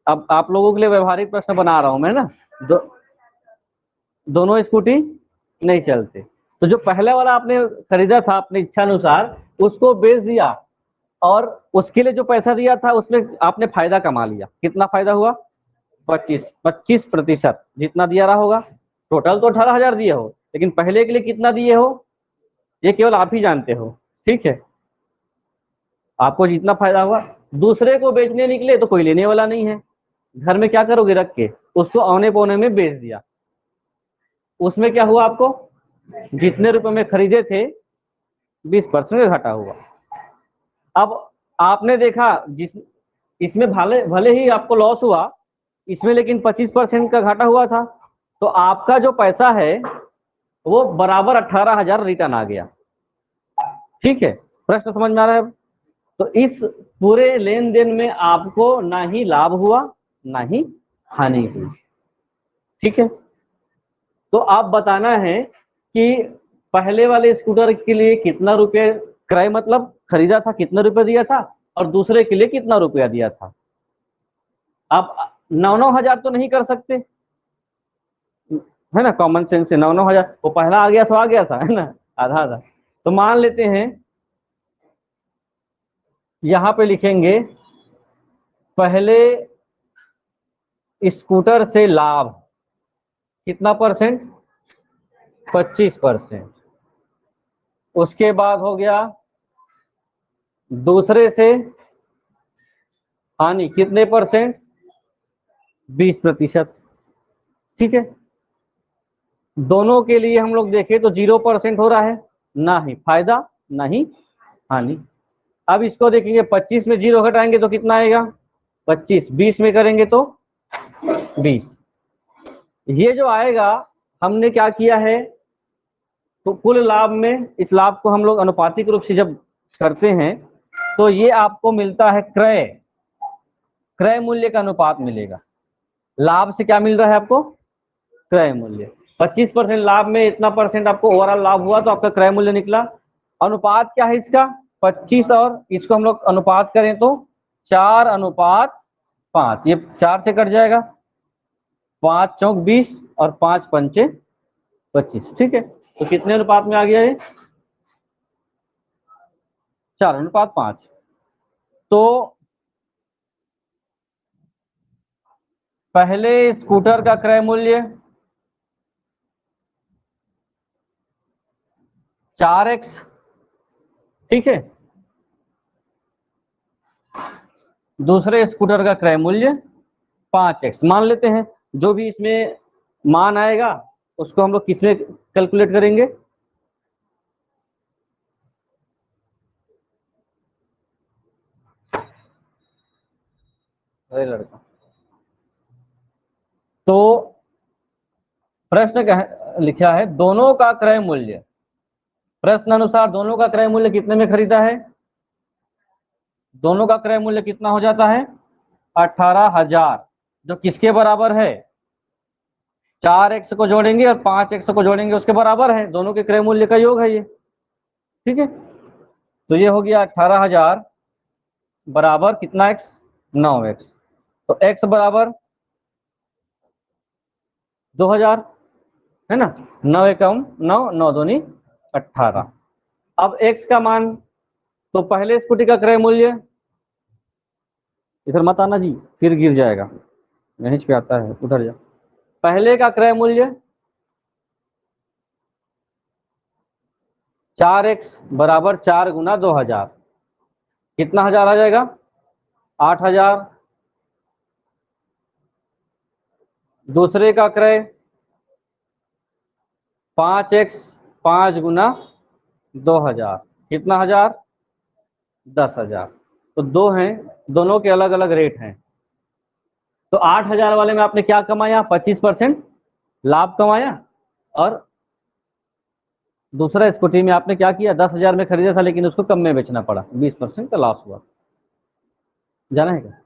अब आप लोगों के लिए व्यवहारिक प्रश्न बना रहा हूं मैं ना। दोनों स्कूटी नहीं चलते, तो जो पहले वाला आपने खरीदा था अपनी इच्छा अनुसार, उसको बेच दिया, और उसके लिए जो पैसा दिया था उसमें आपने फायदा कमा लिया। कितना फायदा हुआ? 25% जितना दिया रहा होगा। टोटल तो 18,000 दिए हो, लेकिन पहले के लिए कितना दिए हो ये केवल आप ही जानते हो, ठीक है। आपको जितना फायदा हुआ, दूसरे को बेचने निकले तो कोई लेने वाला नहीं है, घर में क्या करोगे रख के? उसको औने पौने में बेच दिया। उसमें क्या हुआ? आपको जितने रुपए में खरीदे थे 20% का घाटा हुआ। अब आपने देखा जिस इसमें भले भले ही आपको लॉस हुआ इसमें, लेकिन 25% का घाटा हुआ था, तो आपका जो पैसा है वो बराबर 18,000 रिटर्न आ गया, ठीक है। प्रश्न समझ में आ रहा है? तो इस पूरे लेन देन में आपको ना ही लाभ हुआ ना ही हानि हुई, ठीक है। तो आप बताना है कि पहले वाले स्कूटर के लिए कितना रुपये क्रय मतलब खरीदा था, कितना रुपया दिया था, और दूसरे के लिए कितना रुपया दिया था। आप 9,000 तो नहीं कर सकते, है ना। कॉमन सेंस से 9,000, वो पहला आ गया तो आ गया था, है ना, आधा आधा। तो मान लेते हैं यहां पे लिखेंगे पहले स्कूटर से लाभ कितना परसेंट? 25%। उसके बाद हो गया दूसरे से हानि कितने परसेंट? 20%, ठीक है। दोनों के लिए हम लोग देखें तो 0% हो रहा है, ना ही फायदा ना ही हानि। अब इसको देखेंगे 25 में 0 घटाएंगे तो कितना आएगा? 25। 20 में करेंगे तो 20। ये जो आएगा, हमने क्या किया है, तो कुल लाभ में इस लाभ को हम लोग अनुपातिक रूप से जब करते हैं तो ये आपको मिलता है क्रय क्रय मूल्य का अनुपात मिलेगा। लाभ से क्या मिल रहा है आपको? क्रय मूल्य। 25% लाभ में इतना परसेंट आपको ओवरऑल लाभ हुआ, तो आपका क्रय मूल्य निकला। अनुपात क्या है इसका? 25, और इसको हम लोग अनुपात करें तो 4:5। ये 4 से कट जाएगा, 5 चौक 20 और 5 पंचे 25, ठीक है। तो कितने अनुपात में आ गया ये? 4:5। तो पहले स्कूटर का क्रय मूल्य 4x, ठीक है। दूसरे स्कूटर का क्रय मूल्य 5x मान लेते हैं। जो भी इसमें मान आएगा उसको हम लोग किसमें कैलकुलेट करेंगे? अरे लड़का, तो प्रश्न क्या लिखा है? दोनों का क्रय मूल्य, प्रश्न अनुसार दोनों का क्रय मूल्य कितने में खरीदा है? दोनों का क्रय मूल्य कितना हो जाता है? 18,000, जो किसके बराबर है? 4x को जोड़ेंगे और 5x को जोड़ेंगे उसके बराबर है, दोनों के क्रय मूल्य का योग है ये, ठीक है। तो ये हो गया 18,000 बराबर कितना x, 9x। तो x बराबर 2000 है ना, 9 एकम 9, 9 दूनी 18। अब x का मान, तो पहले स्कूटी का क्रय मूल्य, इधर मत आना जी फिर गिर जाएगा, यहीं पे आता है, उधर जा। पहले का क्रय मूल्य 4x बराबर 4 गुना 2000, कितना हजार आ जाएगा, 8000। दूसरे का क्रय 5x 5 गुना 2000, कितना हजार, 10,000। तो दो हैं, दोनों के अलग अलग रेट हैं। तो 8000 वाले में आपने क्या कमाया, 25% लाभ कमाया। और दूसरा स्कूटी में आपने क्या किया, 10,000 में खरीदा था लेकिन उसको कम में बेचना पड़ा, 20% का लॉस हुआ। जाना है क्या?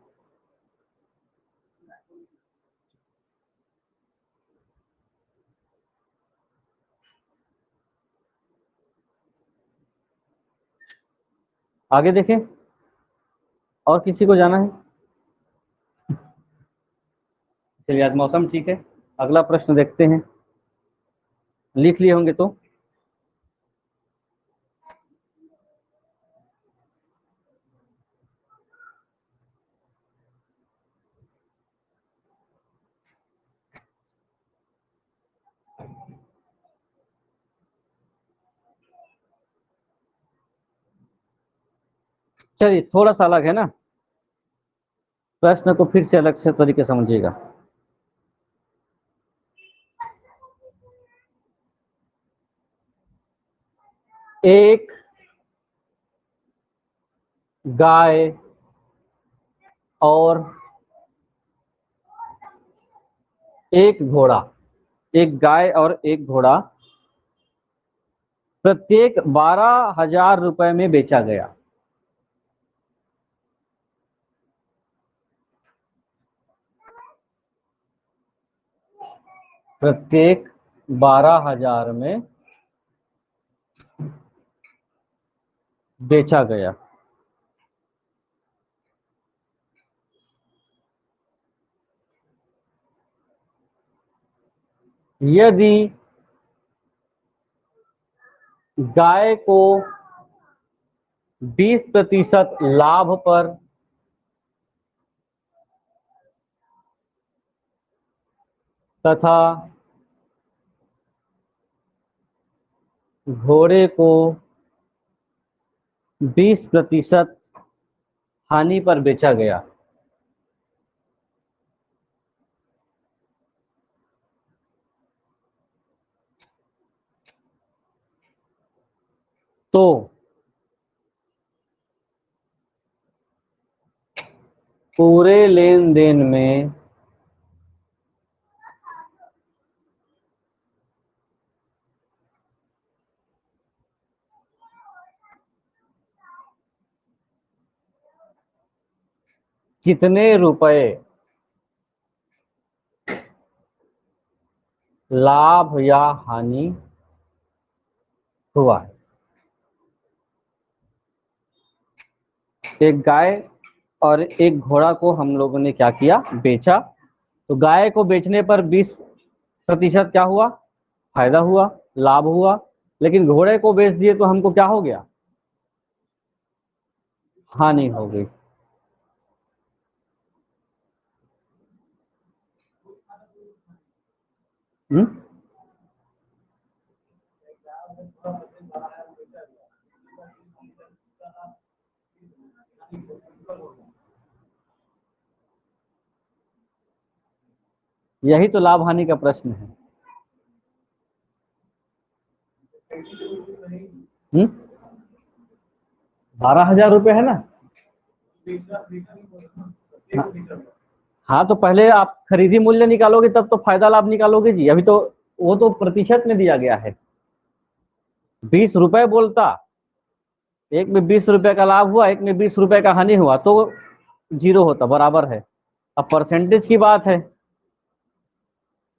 आगे देखें, और किसी को जाना है? चलिए आज मौसम ठीक है, अगला प्रश्न देखते हैं, लिख लिए होंगे तो। चलिए थोड़ा सा अलग है ना, प्रश्न को फिर से अलग से तरीके समझिएगा। एक गाय और एक घोड़ा, एक गाय और एक घोड़ा प्रत्येक 12,000 रुपए में बेचा गया। प्रत्येक 12,000 में बेचा गया। यदि गाय को 20% लाभ पर तथा घोड़े को 20% हानि पर बेचा गया, तो पूरे लेन देन में कितने रुपए लाभ या हानि हुआ है। एक गाय और एक घोड़ा को हम लोगों ने क्या किया, बेचा। तो गाय को बेचने पर 20% क्या हुआ, फायदा हुआ, लाभ हुआ। लेकिन घोड़े को बेच दिए तो हमको क्या हो गया, हानि हो गई। हम्म, यही तो लाभ हानि का प्रश्न है। 12,000 रुपये है ना। हाँ, हाँ तो पहले आप खरीदी मूल्य निकालोगे तब तो फायदा लाभ निकालोगे जी। अभी तो वो तो प्रतिशत में दिया गया है, 20 रुपए बोलता, एक में 20 रुपए का लाभ हुआ, एक में 20 रुपए का हानि हुआ, तो जीरो होता, बराबर है। अब परसेंटेज की बात है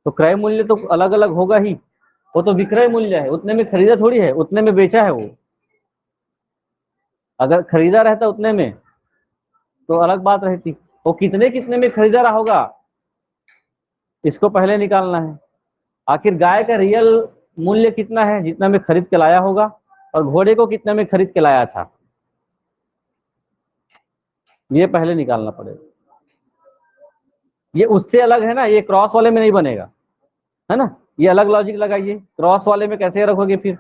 तो क्रय मूल्य तो अलग अलग होगा ही, वो तो विक्रय मूल्य है, उतने में खरीदा थोड़ी है, उतने में बेचा है वो। अगर खरीदा रहता उतने में तो अलग बात रहती। वो कितने कितने में खरीदा रहा होगा, इसको पहले निकालना है। आखिर गाय का रियल मूल्य कितना है, जितना में खरीद के लाया होगा, और घोड़े को कितने में खरीद के लाया था, ये पहले निकालना पड़ेगा। ये उससे अलग है ना, ये क्रॉस वाले में नहीं बनेगा, है ना। ये अलग लॉजिक लगाइए, क्रॉस वाले में कैसे रखोगे फिर।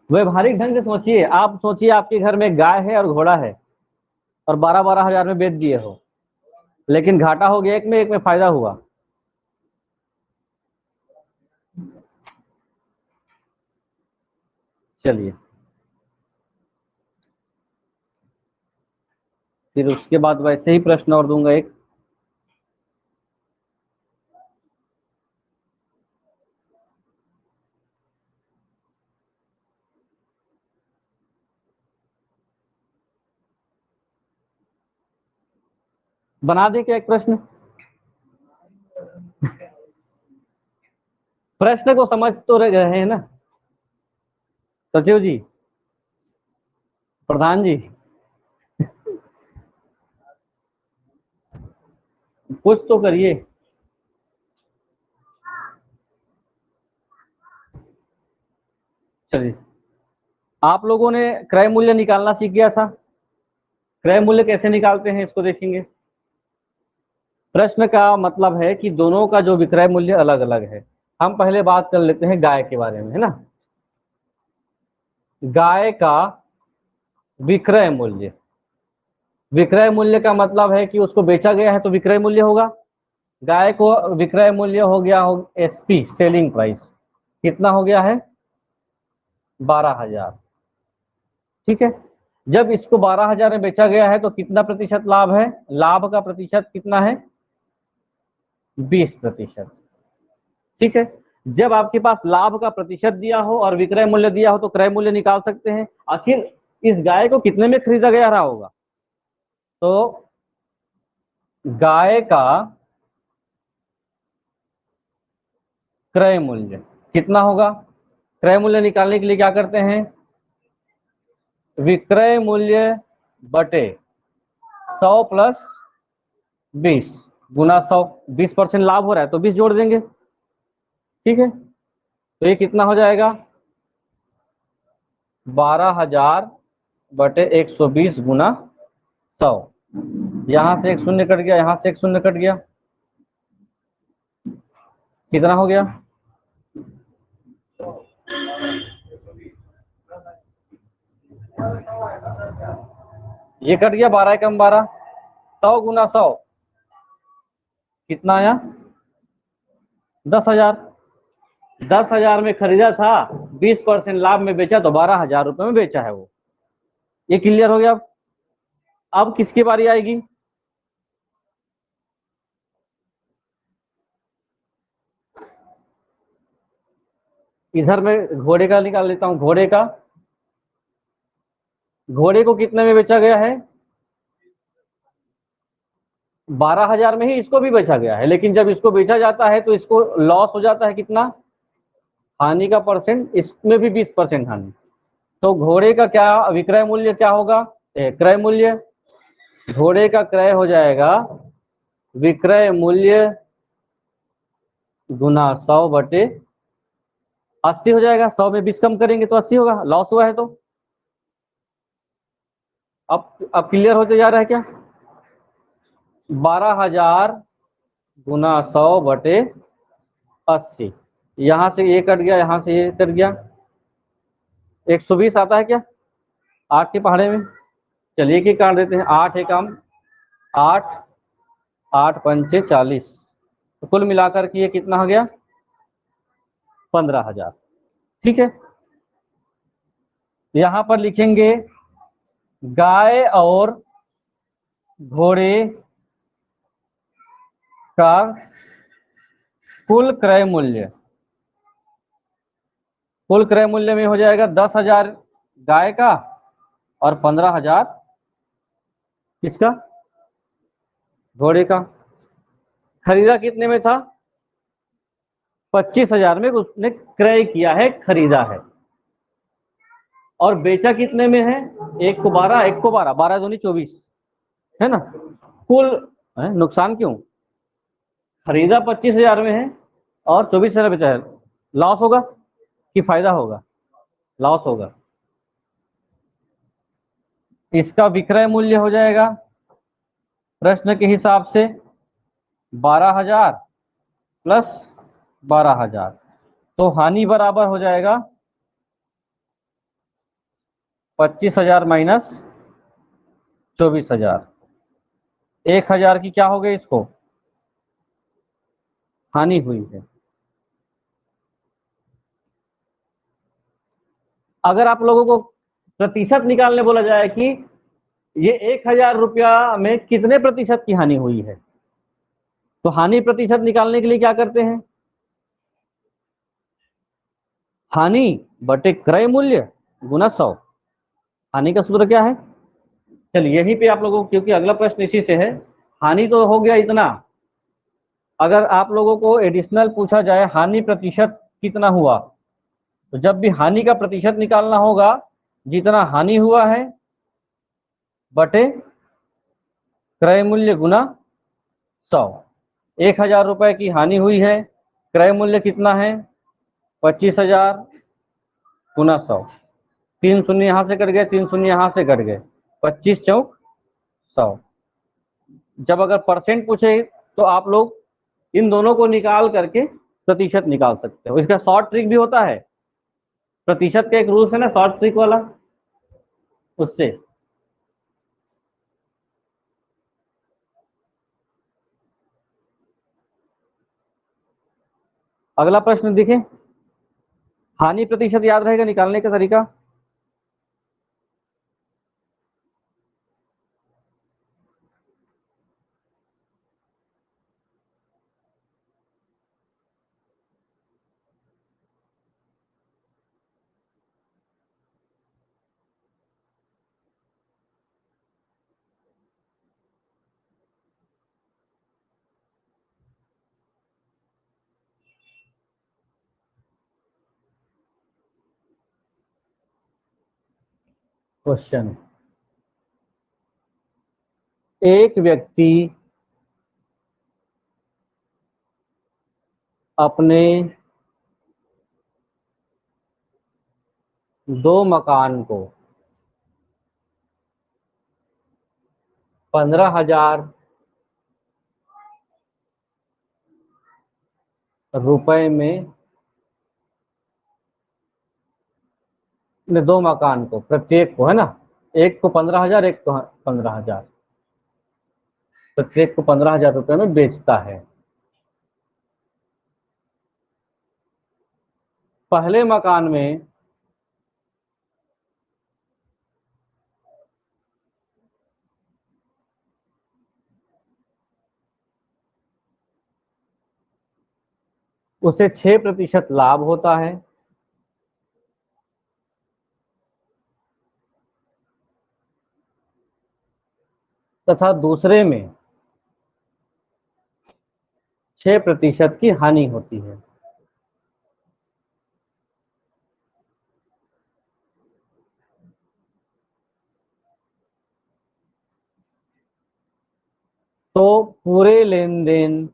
व्यवहारिक ढंग से सोचिए, आप सोचिए आपके घर में गाय है और घोड़ा है, और 12-12 हजार में बेच दिए हो, लेकिन घाटा हो गया एक में फायदा हुआ। चलिए, फिर उसके बाद वैसे ही प्रश्न और दूंगा एक। बना दे क्या एक प्रश्न, प्रश्न को समझ तो रहे हैं ना सचिव जी, प्रधान जी, कुछ तो करिए। चलिए, आप लोगों ने क्रय मूल्य निकालना सीख गया था। क्रय मूल्य कैसे निकालते हैं इसको देखेंगे। प्रश्न का मतलब है कि दोनों का जो विक्रय मूल्य अलग अलग है। हम पहले बात कर लेते हैं गाय के बारे में, है ना। गाय का विक्रय मूल्य, विक्रय मूल्य का मतलब है कि उसको बेचा गया है तो विक्रय मूल्य होगा। गाय को विक्रय मूल्य हो गया हो एसपी, सेलिंग प्राइस, कितना हो गया है 12,000। ठीक है, जब इसको 12,000 में बेचा गया है तो कितना प्रतिशत लाभ है, लाभ का प्रतिशत कितना है 20%। ठीक है, जब आपके पास लाभ का प्रतिशत दिया हो और विक्रय मूल्य दिया हो तो क्रय मूल्य निकाल सकते हैं। आखिर इस गाय को कितने में खरीदा गया रहा होगा, तो गाय का क्रय मूल्य कितना होगा। क्रय मूल्य निकालने के लिए क्या करते हैं, विक्रय मूल्य बटे 100 प्लस 20 गुना 100, 20% लाभ हो रहा है तो 20 जोड़ देंगे। ठीक है, तो ये कितना हो जाएगा 12,000 बटे 120 गुना 100। यहां से एक शून्य कट गया, यहां से एक शून्य कट गया, कितना हो गया, ये कट गया 12 कम 12, 100 गुना 100 कितना आया 10,000। 10,000 में खरीदा था, 20% लाभ में बेचा तो 12,000 रुपए में बेचा है वो। ये क्लियर हो गया। अब किसकी बारी आएगी, इधर मैं घोड़े का निकाल लेता हूं। घोड़े का, घोड़े को कितने में बेचा गया है 12,000 में ही इसको भी बेचा गया है, लेकिन जब इसको बेचा जाता है तो इसको लॉस हो जाता है कितना, हानि का परसेंट, इसमें भी 20% हानि। तो घोड़े का क्या विक्रय मूल्य क्या होगा, क्रय मूल्य, घोड़े का क्रय हो जाएगा विक्रय मूल्य गुना 100 बटे 80 हो जाएगा। 100 में 20 कम करेंगे तो 80 होगा, लॉस हुआ है तो। अब क्लियर होते जा रहा है क्या, 12,000 गुना 100 बटे 80, यहां से ये कट गया, यहां से ये कट गया, 120 आता है क्या 8 के पहाड़े में। चलिए कि काट देते हैं, 8 एकम 8, 8 पंचे 40, तो कुल मिलाकर के ये कितना हो गया 15,000। ठीक है, यहां पर लिखेंगे गाय और घोड़े का कुल क्रय मूल्य, कुल क्रय मूल्य में हो जाएगा 10,000 गाय का और 15,000 किसका, घोड़े का। खरीदा कितने में था 25,000 में उसने क्रय किया है, खरीदा है। और बेचा कितने में है, एक को 12, एक को 12, 12 दूनी 24, है ना। कुल नुकसान क्यों, खरीदा 25,000 में है और 24,000 बेचा है, लॉस होगा कि फायदा होगा, लॉस होगा। इसका विक्रय मूल्य हो जाएगा प्रश्न के हिसाब से 12,000 प्लस 12,000, तो हानि बराबर हो जाएगा 25,000 माइनस 24,000। 1,000 की क्या हो गई, इसको हानि हुई है। अगर आप लोगों को प्रतिशत निकालने बोला जाए कि ये 1,000 रुपया में कितने प्रतिशत की हानि हुई है, तो हानि प्रतिशत निकालने के लिए क्या करते हैं, हानि बटे क्रय मूल्य गुना 100। हानि का सूत्र क्या है, चलिए यहीं पे आप लोगों को, क्योंकि अगला प्रश्न इसी से है। हानि तो हो गया इतना, अगर आप लोगों को एडिशनल पूछा जाए हानि प्रतिशत कितना हुआ, तो जब भी हानि का प्रतिशत निकालना होगा, जितना हानि हुआ है बटे क्रय मूल्य गुना 100। 1,000 रुपए की हानि हुई है, क्रय मूल्य कितना है 25,000 गुना 100, 3 शून्य यहाँ से कट गए, 3 शून्य यहाँ से कट गए, 25 चौक 100। जब अगर परसेंट पूछे तो आप लोग इन दोनों को निकाल करके प्रतिशत निकाल सकते हो। इसका शॉर्ट ट्रिक भी होता है, प्रतिशत का एक रूल्स है ना शॉर्ट ट्रिक वाला, उससे। अगला प्रश्न देखें, हानि प्रतिशत याद रहेगा निकालने का तरीका। क्वेश्चन, एक व्यक्ति अपने 2 मकान को 15,000 रुपए में, 2 मकान को प्रत्येक को, है ना, एक को 15,000, एक को 15,000, प्रत्येक को 15,000 रुपए में बेचता है। पहले मकान में उसे 6% लाभ होता है, तथा दूसरे में 6% की हानि होती है। तो पूरे लेन देन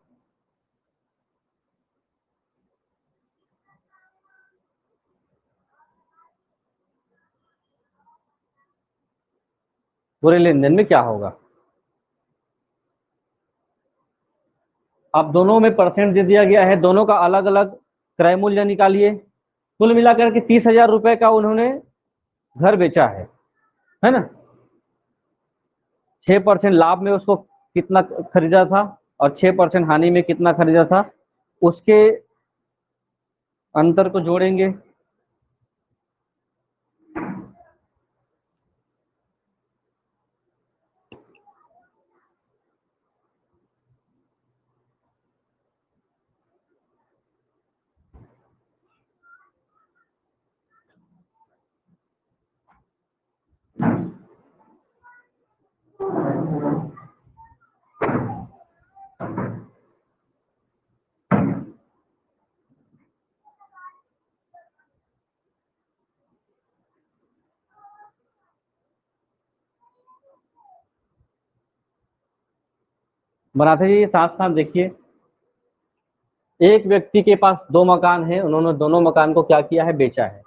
में क्या होगा, अब दोनों में परसेंट दे दिया गया है, दोनों का अलग अलग क्रय मूल्य निकालिए। कुल मिलाकर के 30,000 रुपए का उन्होंने घर बेचा है ना। 6% लाभ में उसको कितना खरीदा था और 6% हानि में कितना खरीदा था, उसके अंतर को जोड़ेंगे। बनाते जाइए साथ साथ। देखिए, एक व्यक्ति के पास 2 मकान है, उन्होंने दोनों मकान को क्या किया है, बेचा है।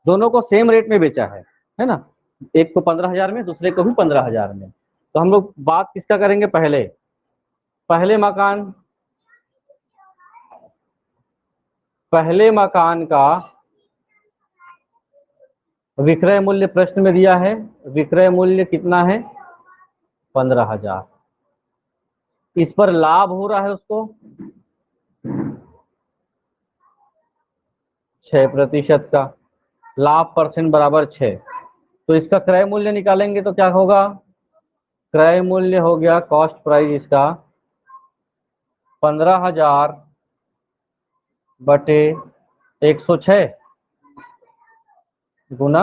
दोनों को सेम रेट में बेचा है ना। एक को 15,000 में, दूसरे को भी 15,000 में। तो हम लोग बात किसका करेंगे, पहले पहले मकान का विक्रय मूल्य प्रश्न में दिया है। विक्रय मूल्य कितना है, 15,000। इस पर लाभ हो रहा है उसको 6% का। लाभ परसेंट बराबर 6। तो इसका क्रय मूल्य निकालेंगे तो क्या होगा, क्रय मूल्य हो गया, कॉस्ट प्राइस इसका 15,000 बटे 106 गुना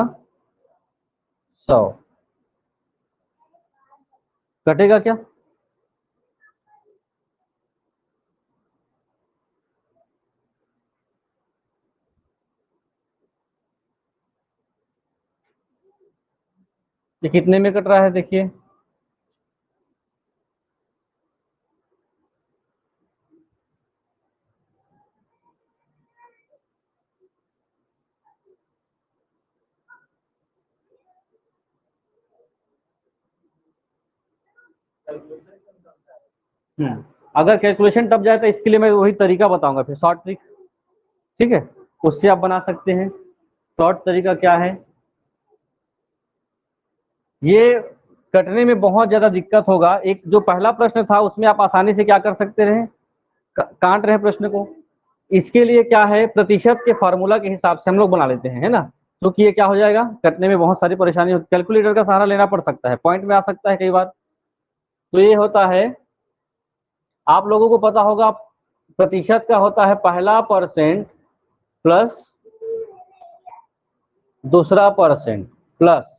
100। कटेगा क्या, ये कितने में कट रहा है, देखिए अगर कैलकुलेशन टप जाए तो इसके लिए मैं वही तरीका बताऊंगा, फिर शॉर्ट ट्रिक। ठीक है, उससे आप बना सकते हैं। शॉर्ट तरीका क्या है, ये कटने में बहुत ज्यादा दिक्कत होगा। एक जो पहला प्रश्न था उसमें आप आसानी से क्या कर सकते रहे, काट रहे प्रश्न को। इसके लिए क्या है, प्रतिशत के फार्मूला के हिसाब से हम लोग बना लेते हैं, है ना। क्योंकि ये क्या हो जाएगा, कटने में बहुत सारी परेशानी होती, कैलकुलेटर का सहारा लेना पड़ सकता है, पॉइंट में आ सकता है कई बार। तो ये होता है, आप लोगों को पता होगा, प्रतिशत का होता है पहला परसेंट प्लस दूसरा परसेंट प्लस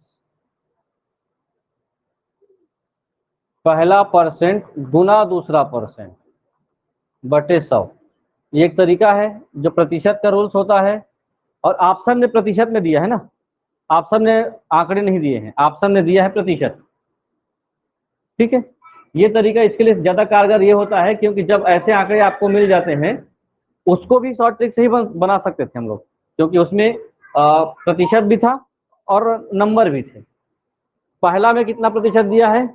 पहला परसेंट गुना दूसरा परसेंट बटे 100। ये एक तरीका है जो प्रतिशत का रूल्स होता है। और ऑप्शन ने प्रतिशत में दिया है ना, ऑप्शन ने आंकड़े नहीं दिए हैं, ऑप्शन ने दिया है प्रतिशत। ठीक है, ये तरीका इसके लिए ज्यादा कारगर ये होता है क्योंकि जब ऐसे आंकड़े आपको मिल जाते हैं, उसको भी शॉर्ट ट्रिक से ही बना सकते थे हम लोग, क्योंकि उसमें प्रतिशत भी था और नंबर भी थे। पहला में कितना प्रतिशत दिया है,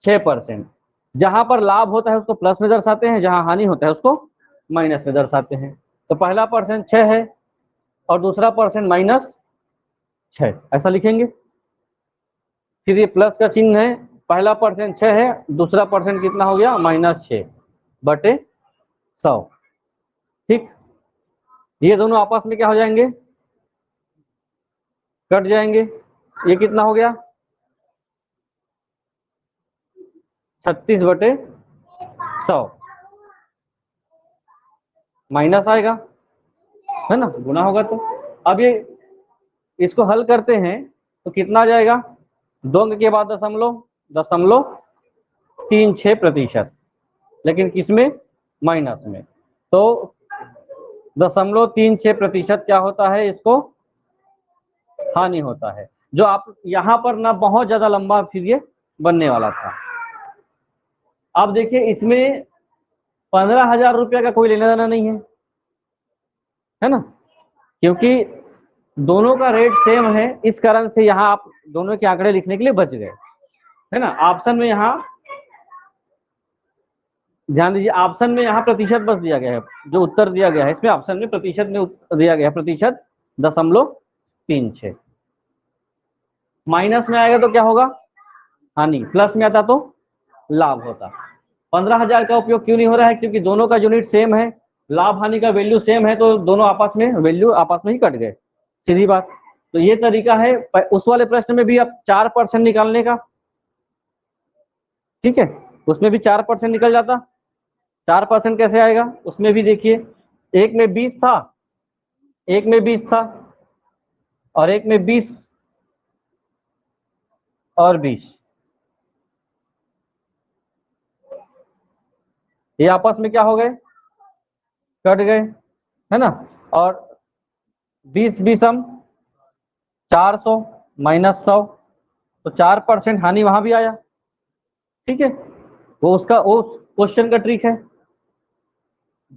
6%। जहां पर लाभ होता है उसको प्लस में दर्शाते हैं, जहां हानि होता है उसको माइनस में दर्शाते हैं। तो पहला परसेंट 6 है और दूसरा परसेंट -6, ऐसा लिखेंगे। फिर ये प्लस का चिन्ह है, पहला परसेंट 6 है, दूसरा परसेंट कितना हो गया, -6 बटे 100। ठीक, ये दोनों आपस में क्या हो जाएंगे, कट जाएंगे। ये कितना हो गया, 36 बटे 100 माइनस आएगा, है ना, गुना होगा। तो अब ये इसको हल करते हैं तो कितना आ जाएगा, 2 अंक के बाद दशमलव, 0.36%, लेकिन किसमें, माइनस में। तो 0.36% क्या होता है, इसको हानि होता है। जो आप यहाँ पर ना बहुत ज्यादा लंबा फिर ये बनने वाला था। अब देखिए, इसमें 15,000 रुपया का कोई लेना देना नहीं है ना, क्योंकि दोनों का रेट सेम है। इस कारण से यहाँ आप दोनों के आंकड़े लिखने के लिए बच गए, है ना। ऑप्शन में यहाँ ध्यान दीजिए, ऑप्शन में यहाँ प्रतिशत बस दिया गया है, जो उत्तर दिया गया है इसमें ऑप्शन में प्रतिशत में दिया गया है प्रतिशत 0.36। माइनस में आएगा तो क्या होगा, हानि, प्लस में आता तो लाभ होता। 15,000 का उपयोग क्यों नहीं हो रहा है, क्योंकि दोनों का यूनिट सेम है, लाभ हानि का वैल्यू सेम है, तो दोनों आपस में वैल्यू आपस में ही कट गए, सीधी बात। तो ये तरीका है। उस वाले प्रश्न में भी अब 4% निकालने का, ठीक है, उसमें भी 4% निकल जाता। 4% कैसे आएगा, उसमें भी देखिए, एक में 20 था, एक में 20 था, और एक में 20 और 20, ये आपस में क्या हो गए, कट गए, है ना। और 20 हम 400 -100, तो 4% हानि वहां भी आया। ठीक है, वो उसका क्वेश्चन का ट्रिक है,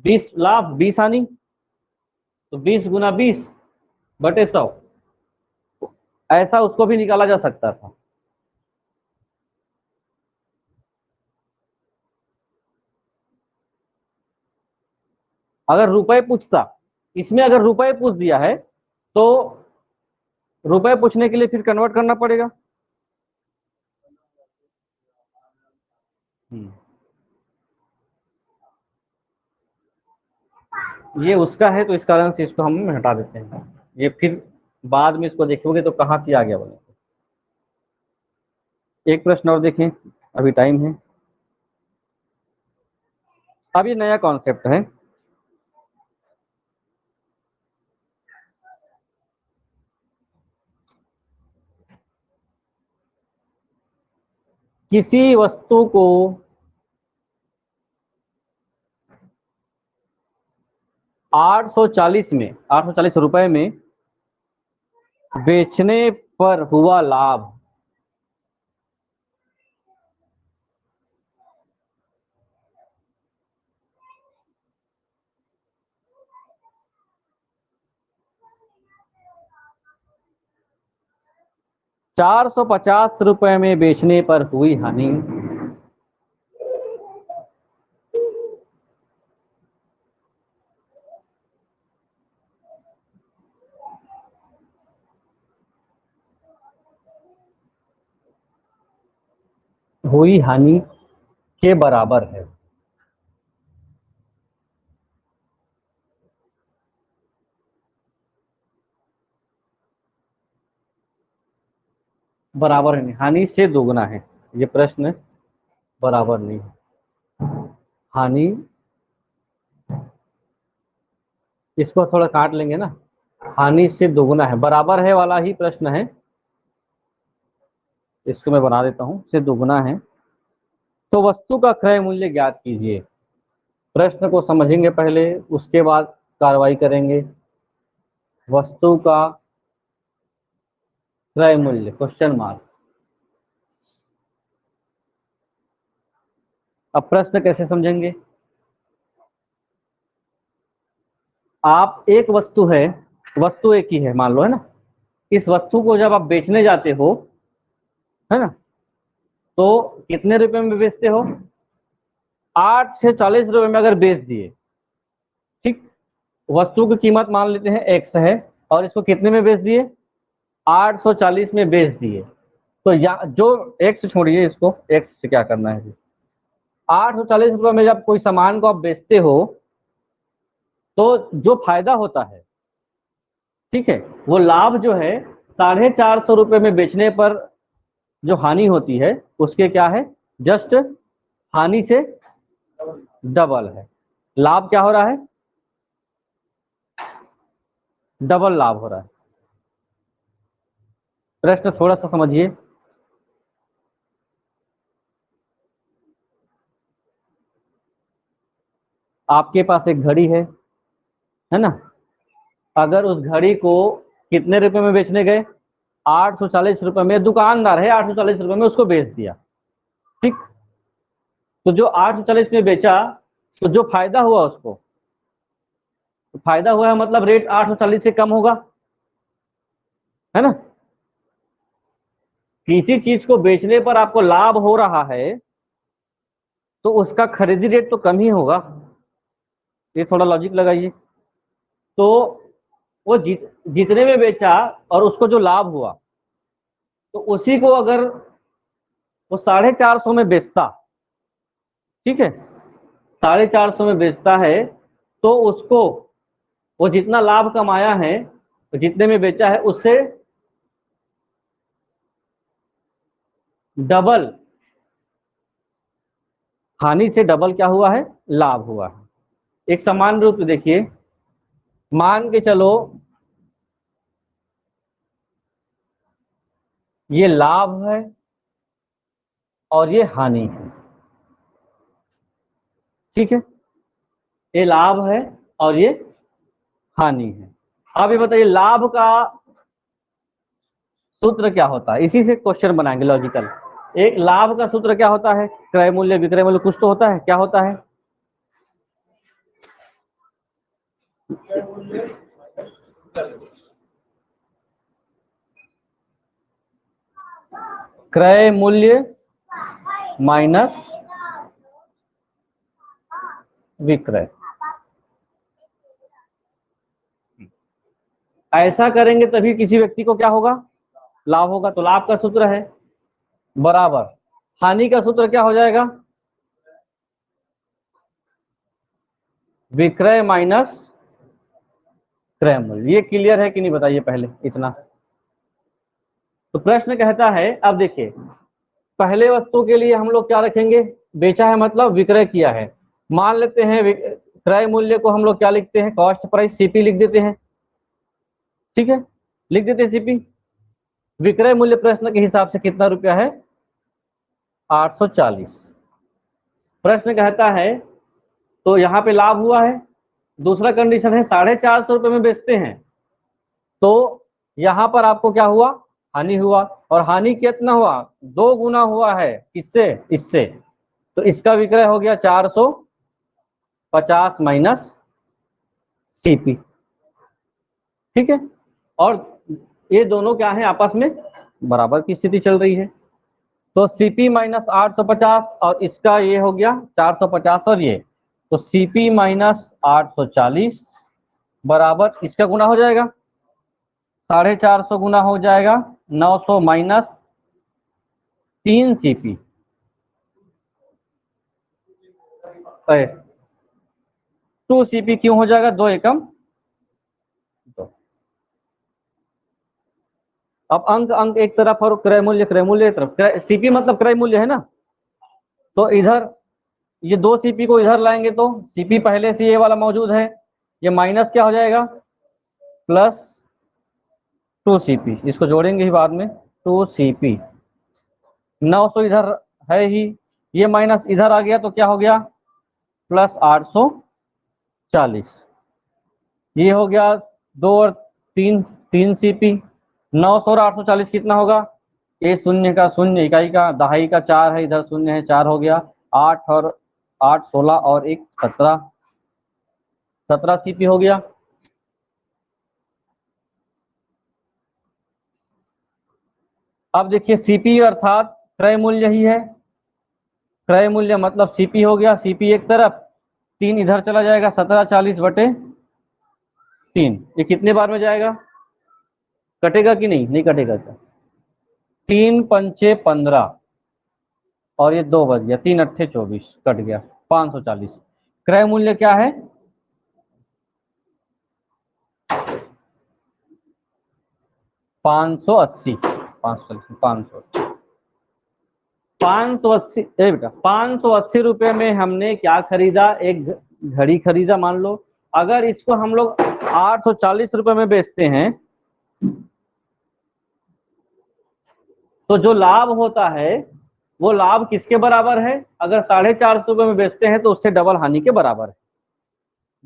20 लाभ 20 हानि, तो 20 गुना 20 बटे 100, ऐसा उसको भी निकाला जा सकता था। अगर रुपए पूछता, इसमें अगर रुपए पूछ दिया है तो रुपए पूछने के लिए फिर कन्वर्ट करना पड़ेगा। ये उसका है तो इस कारण से इसको हम हटा देते हैं, ये फिर बाद में इसको देखोगे तो कहाँ से आ गया बोले। एक प्रश्न और देखें, अभी टाइम है। अब ये नया कॉन्सेप्ट है, किसी वस्तु को 840 रुपए में बेचने पर हुआ लाभ 450 रुपए में बेचने पर हुई हानि। हुई हानि के बराबर है। बराबर है नहीं, हानि से दोगुना है, ये प्रश्न बराबर नहीं है। हानि, इसको थोड़ा काट लेंगे ना, हानि से दोगुना है, बराबर है वाला ही प्रश्न है, इसको मैं बना देता हूं, से दोगुना है। तो वस्तु का क्रय मूल्य ज्ञात कीजिए। प्रश्न को समझेंगे पहले, उसके बाद कार्रवाई करेंगे। वस्तु का क्रय मूल्य क्वेश्चन मार्क। अब प्रश्न कैसे समझेंगे, आप एक वस्तु है, वस्तु एक ही है मान लो, है ना, इस वस्तु को जब आप बेचने जाते हो, है ना, तो कितने रुपए में बेचते हो, 840 रुपए में अगर बेच दिए, ठीक, वस्तु की कीमत मान लेते हैं एक्स है और इसको कितने में बेच दिए, 840 में बेच दिए, तो या जो एक्स छोड़िए, इसको एक्स से क्या करना है, 840 रुपए में जब कोई सामान को आप बेचते हो तो जो फायदा होता है, ठीक है, वो लाभ जो है 450 रुपए में बेचने पर जो हानि होती है उसके क्या है, जस्ट हानि से डबल है। लाभ क्या हो रहा है, डबल लाभ हो रहा है। प्रश्न थोड़ा सा समझिए, आपके पास एक घड़ी है ना, अगर उस घड़ी को कितने रुपए में बेचने गए, 840 रुपए में, दुकानदार है 840 रुपए में उसको बेच दिया, ठीक, तो जो 840 में बेचा, तो जो फायदा हुआ उसको, तो फायदा हुआ है मतलब रेट 840 से कम होगा, है ना, किसी चीज को बेचने पर आपको लाभ हो रहा है तो उसका खरीदी रेट तो कम ही होगा, ये थोड़ा लॉजिक लगाइए। तो वो जितने में बेचा और उसको जो लाभ हुआ, तो उसी को अगर वो 450 में बेचता, ठीक है, 450 में बेचता है, तो उसको वो जितना लाभ कमाया है, जितने में बेचा है, उससे डबल, हानि से डबल क्या हुआ है, लाभ हुआ है। एक समान रूप से देखिए, मान के चलो ये लाभ है और ये हानि है, ठीक है, ये लाभ है और ये हानि है। अब ये बताइए लाभ का सूत्र क्या होता है, इसी से क्वेश्चन बनाएंगे लॉजिकल। एक लाभ का सूत्र क्या होता है? क्रय मूल्य विक्रय मूल्य कुछ तो होता है, क्या होता है? क्रय मूल्य माइनस विक्रय। ऐसा करेंगे तभी किसी व्यक्ति को क्या होगा? लाभ होगा। तो लाभ का सूत्र है बराबर, हानि का सूत्र क्या हो जाएगा? विक्रय माइनस क्रय मूल्य। ये क्लियर है कि नहीं बताइए पहले इतना। तो प्रश्न कहता है, अब देखिए पहले वस्तु के लिए हम लोग क्या रखेंगे? बेचा है मतलब विक्रय किया है। मान लेते हैं क्रय मूल्य को हम लोग क्या लिखते हैं? कॉस्ट प्राइस, सीपी लिख देते हैं। ठीक है, लिख देते हैं सीपी। विक्रय मूल्य प्रश्न के हिसाब से कितना रुपया है? 840। प्रश्न कहता है तो यहाँ पे लाभ हुआ है। दूसरा कंडीशन है 450 रुपये में बेचते हैं, तो यहाँ पर आपको क्या हुआ? हानि हुआ। और हानि कितना हुआ? 2 गुना हुआ है। किससे? इससे। तो इसका विक्रय हो गया 450 माइनस सीपी। ठीक है, और ये दोनों क्या है? आपस में बराबर की स्थिति चल रही है। तो सीपी माइनस 850 और इसका ये हो गया 450 और ये, तो सीपी माइनस 840 बराबर इसका गुना हो जाएगा 450 गुना हो जाएगा 900 माइनस 3 सीपी। 2 सीपी क्यों हो जाएगा? 2 एकम 2। अब अंक अंक एक तरफ और क्रय मूल्य एक तरफ। सीपी मतलब क्रय मूल्य है ना, तो इधर ये 2 सीपी को इधर लाएंगे तो सीपी पहले से ये वाला मौजूद है, ये माइनस क्या हो जाएगा? Plus 2 CP. इसको जोड़ेंगे ही बाद में। 2 सीपी 900 इधर है ही, ये माइनस इधर आ गया तो क्या हो गया? प्लस 840। ये हो गया 2 और 3, 3 सीपी। 900 और 840 कितना होगा? ये शून्य का शून्य, इकाई का दहाई का 4 है, इधर शून्य है, 4 हो गया। 8 और 8 16 और 1 17, 17 सीपी हो गया। अब देखिए सीपी अर्थात क्रय मूल्य ही है। क्रय मूल्य मतलब सीपी हो गया। सीपी एक तरफ, 3 इधर चला जाएगा, 1740 बटे 3। ये कितने बार में जाएगा? कटेगा कि नहीं? नहीं कटेगा क्या? 3 पंचे 15 और ये 2 बच गया, 3 अट्ठे 24 कट गया 540। क्रय मूल्य क्या है? 580। 580 बेटा 580 रुपए में हमने क्या खरीदा? एक घड़ी खरीदा मान लो। अगर इसको हम लोग 840 रुपए में बेचते हैं तो जो लाभ होता है वो लाभ किसके बराबर है? अगर 450 रुपए में बेचते हैं तो उससे डबल हानि के बराबर है।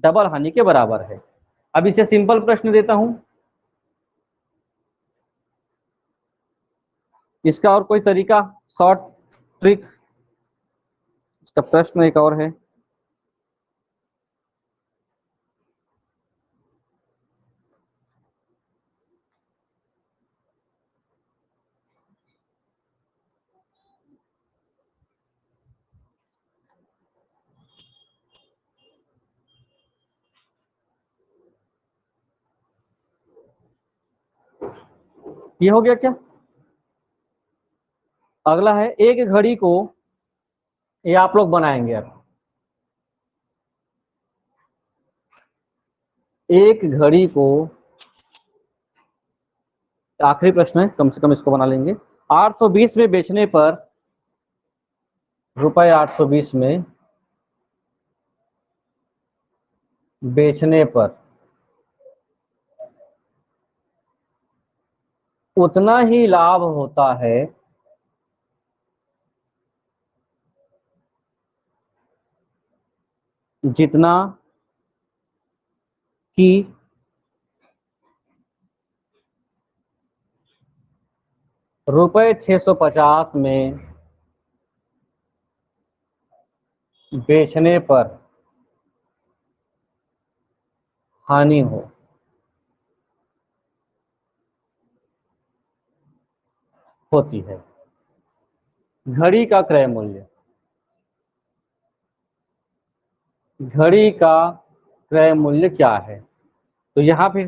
डबल हानि के बराबर है। अब इसे सिंपल प्रश्न देता हूं, इसका और कोई तरीका, शॉर्ट ट्रिक। इसका प्रश्न एक और है। ये हो गया क्या? अगला है एक घड़ी को, ये आप लोग बनाएंगे। अब एक घड़ी को, आखिरी प्रश्न है, कम से कम इसको बना लेंगे। 820 में बेचने पर, रुपए 820 में बेचने पर उतना ही लाभ होता है जितना कि रुपए 650 में बेचने पर हानि हो, होती है। घड़ी का क्रय मूल्य, घड़ी का क्रय मूल्य क्या है? तो यहाँ फिर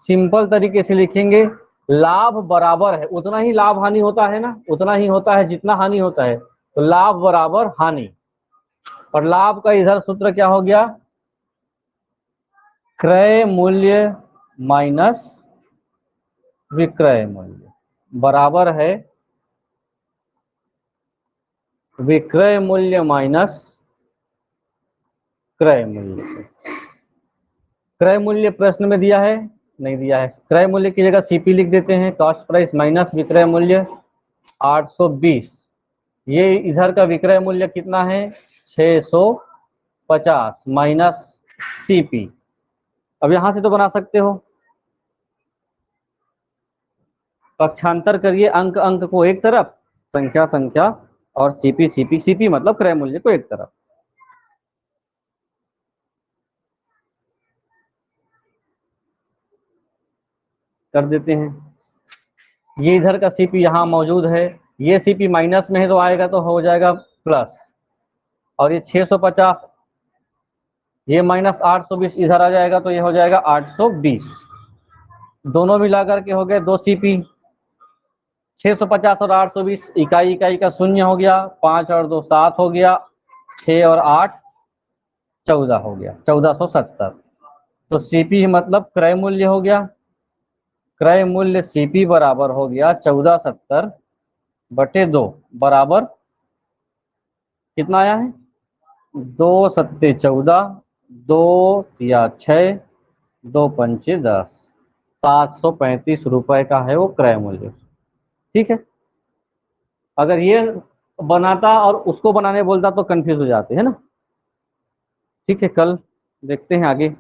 सिंपल तरीके से लिखेंगे, लाभ बराबर है, उतना ही लाभ हानि होता है ना, उतना ही होता है जितना हानि होता है, तो लाभ बराबर हानि। और लाभ का इधर सूत्र क्या हो गया? क्रय मूल्य माइनस विक्रय मूल्य बराबर है विक्रय मूल्य माइनस क्रय मूल्य। क्रय मूल्य प्रश्न में दिया है? नहीं दिया है। क्रय मूल्य की जगह सीपी लिख देते हैं, कॉस्ट प्राइस माइनस विक्रय मूल्य 820। ये इधर का विक्रय मूल्य कितना है? 650 माइनस सीपी। अब यहां से तो बना सकते हो, पक्षांतर करिए, अंक अंक को एक तरफ, संख्या संख्या, और सीपी सीपी, सीपी मतलब क्रय मूल्य को एक तरफ कर देते हैं। ये इधर का सीपी यहाँ मौजूद है, ये सीपी माइनस में है तो आएगा तो हो जाएगा प्लस, और ये 650, ये माइनस 820 इधर आ जाएगा तो ये हो जाएगा 820। दोनों मिला करके हो गए 2 सीपी। 650 और 820, इकाई इकाई का शून्य हो गया, 5 और 2 7 हो गया, 6 और 8 14 हो गया, 1470। तो सीपी मतलब क्रय मूल्य हो गया, क्रय मूल्य सीपी बराबर हो गया 1470/2, बराबर कितना आया है? 2 सत्ते 14, 2 या 6, 2 पंचे 10, 735 रुपए का है वो क्रय मूल्य। ठीक है, अगर ये बनाता और उसको बनाने बोलता तो कंफ्यूज हो जाते है ना। ठीक है, कल देखते हैं आगे।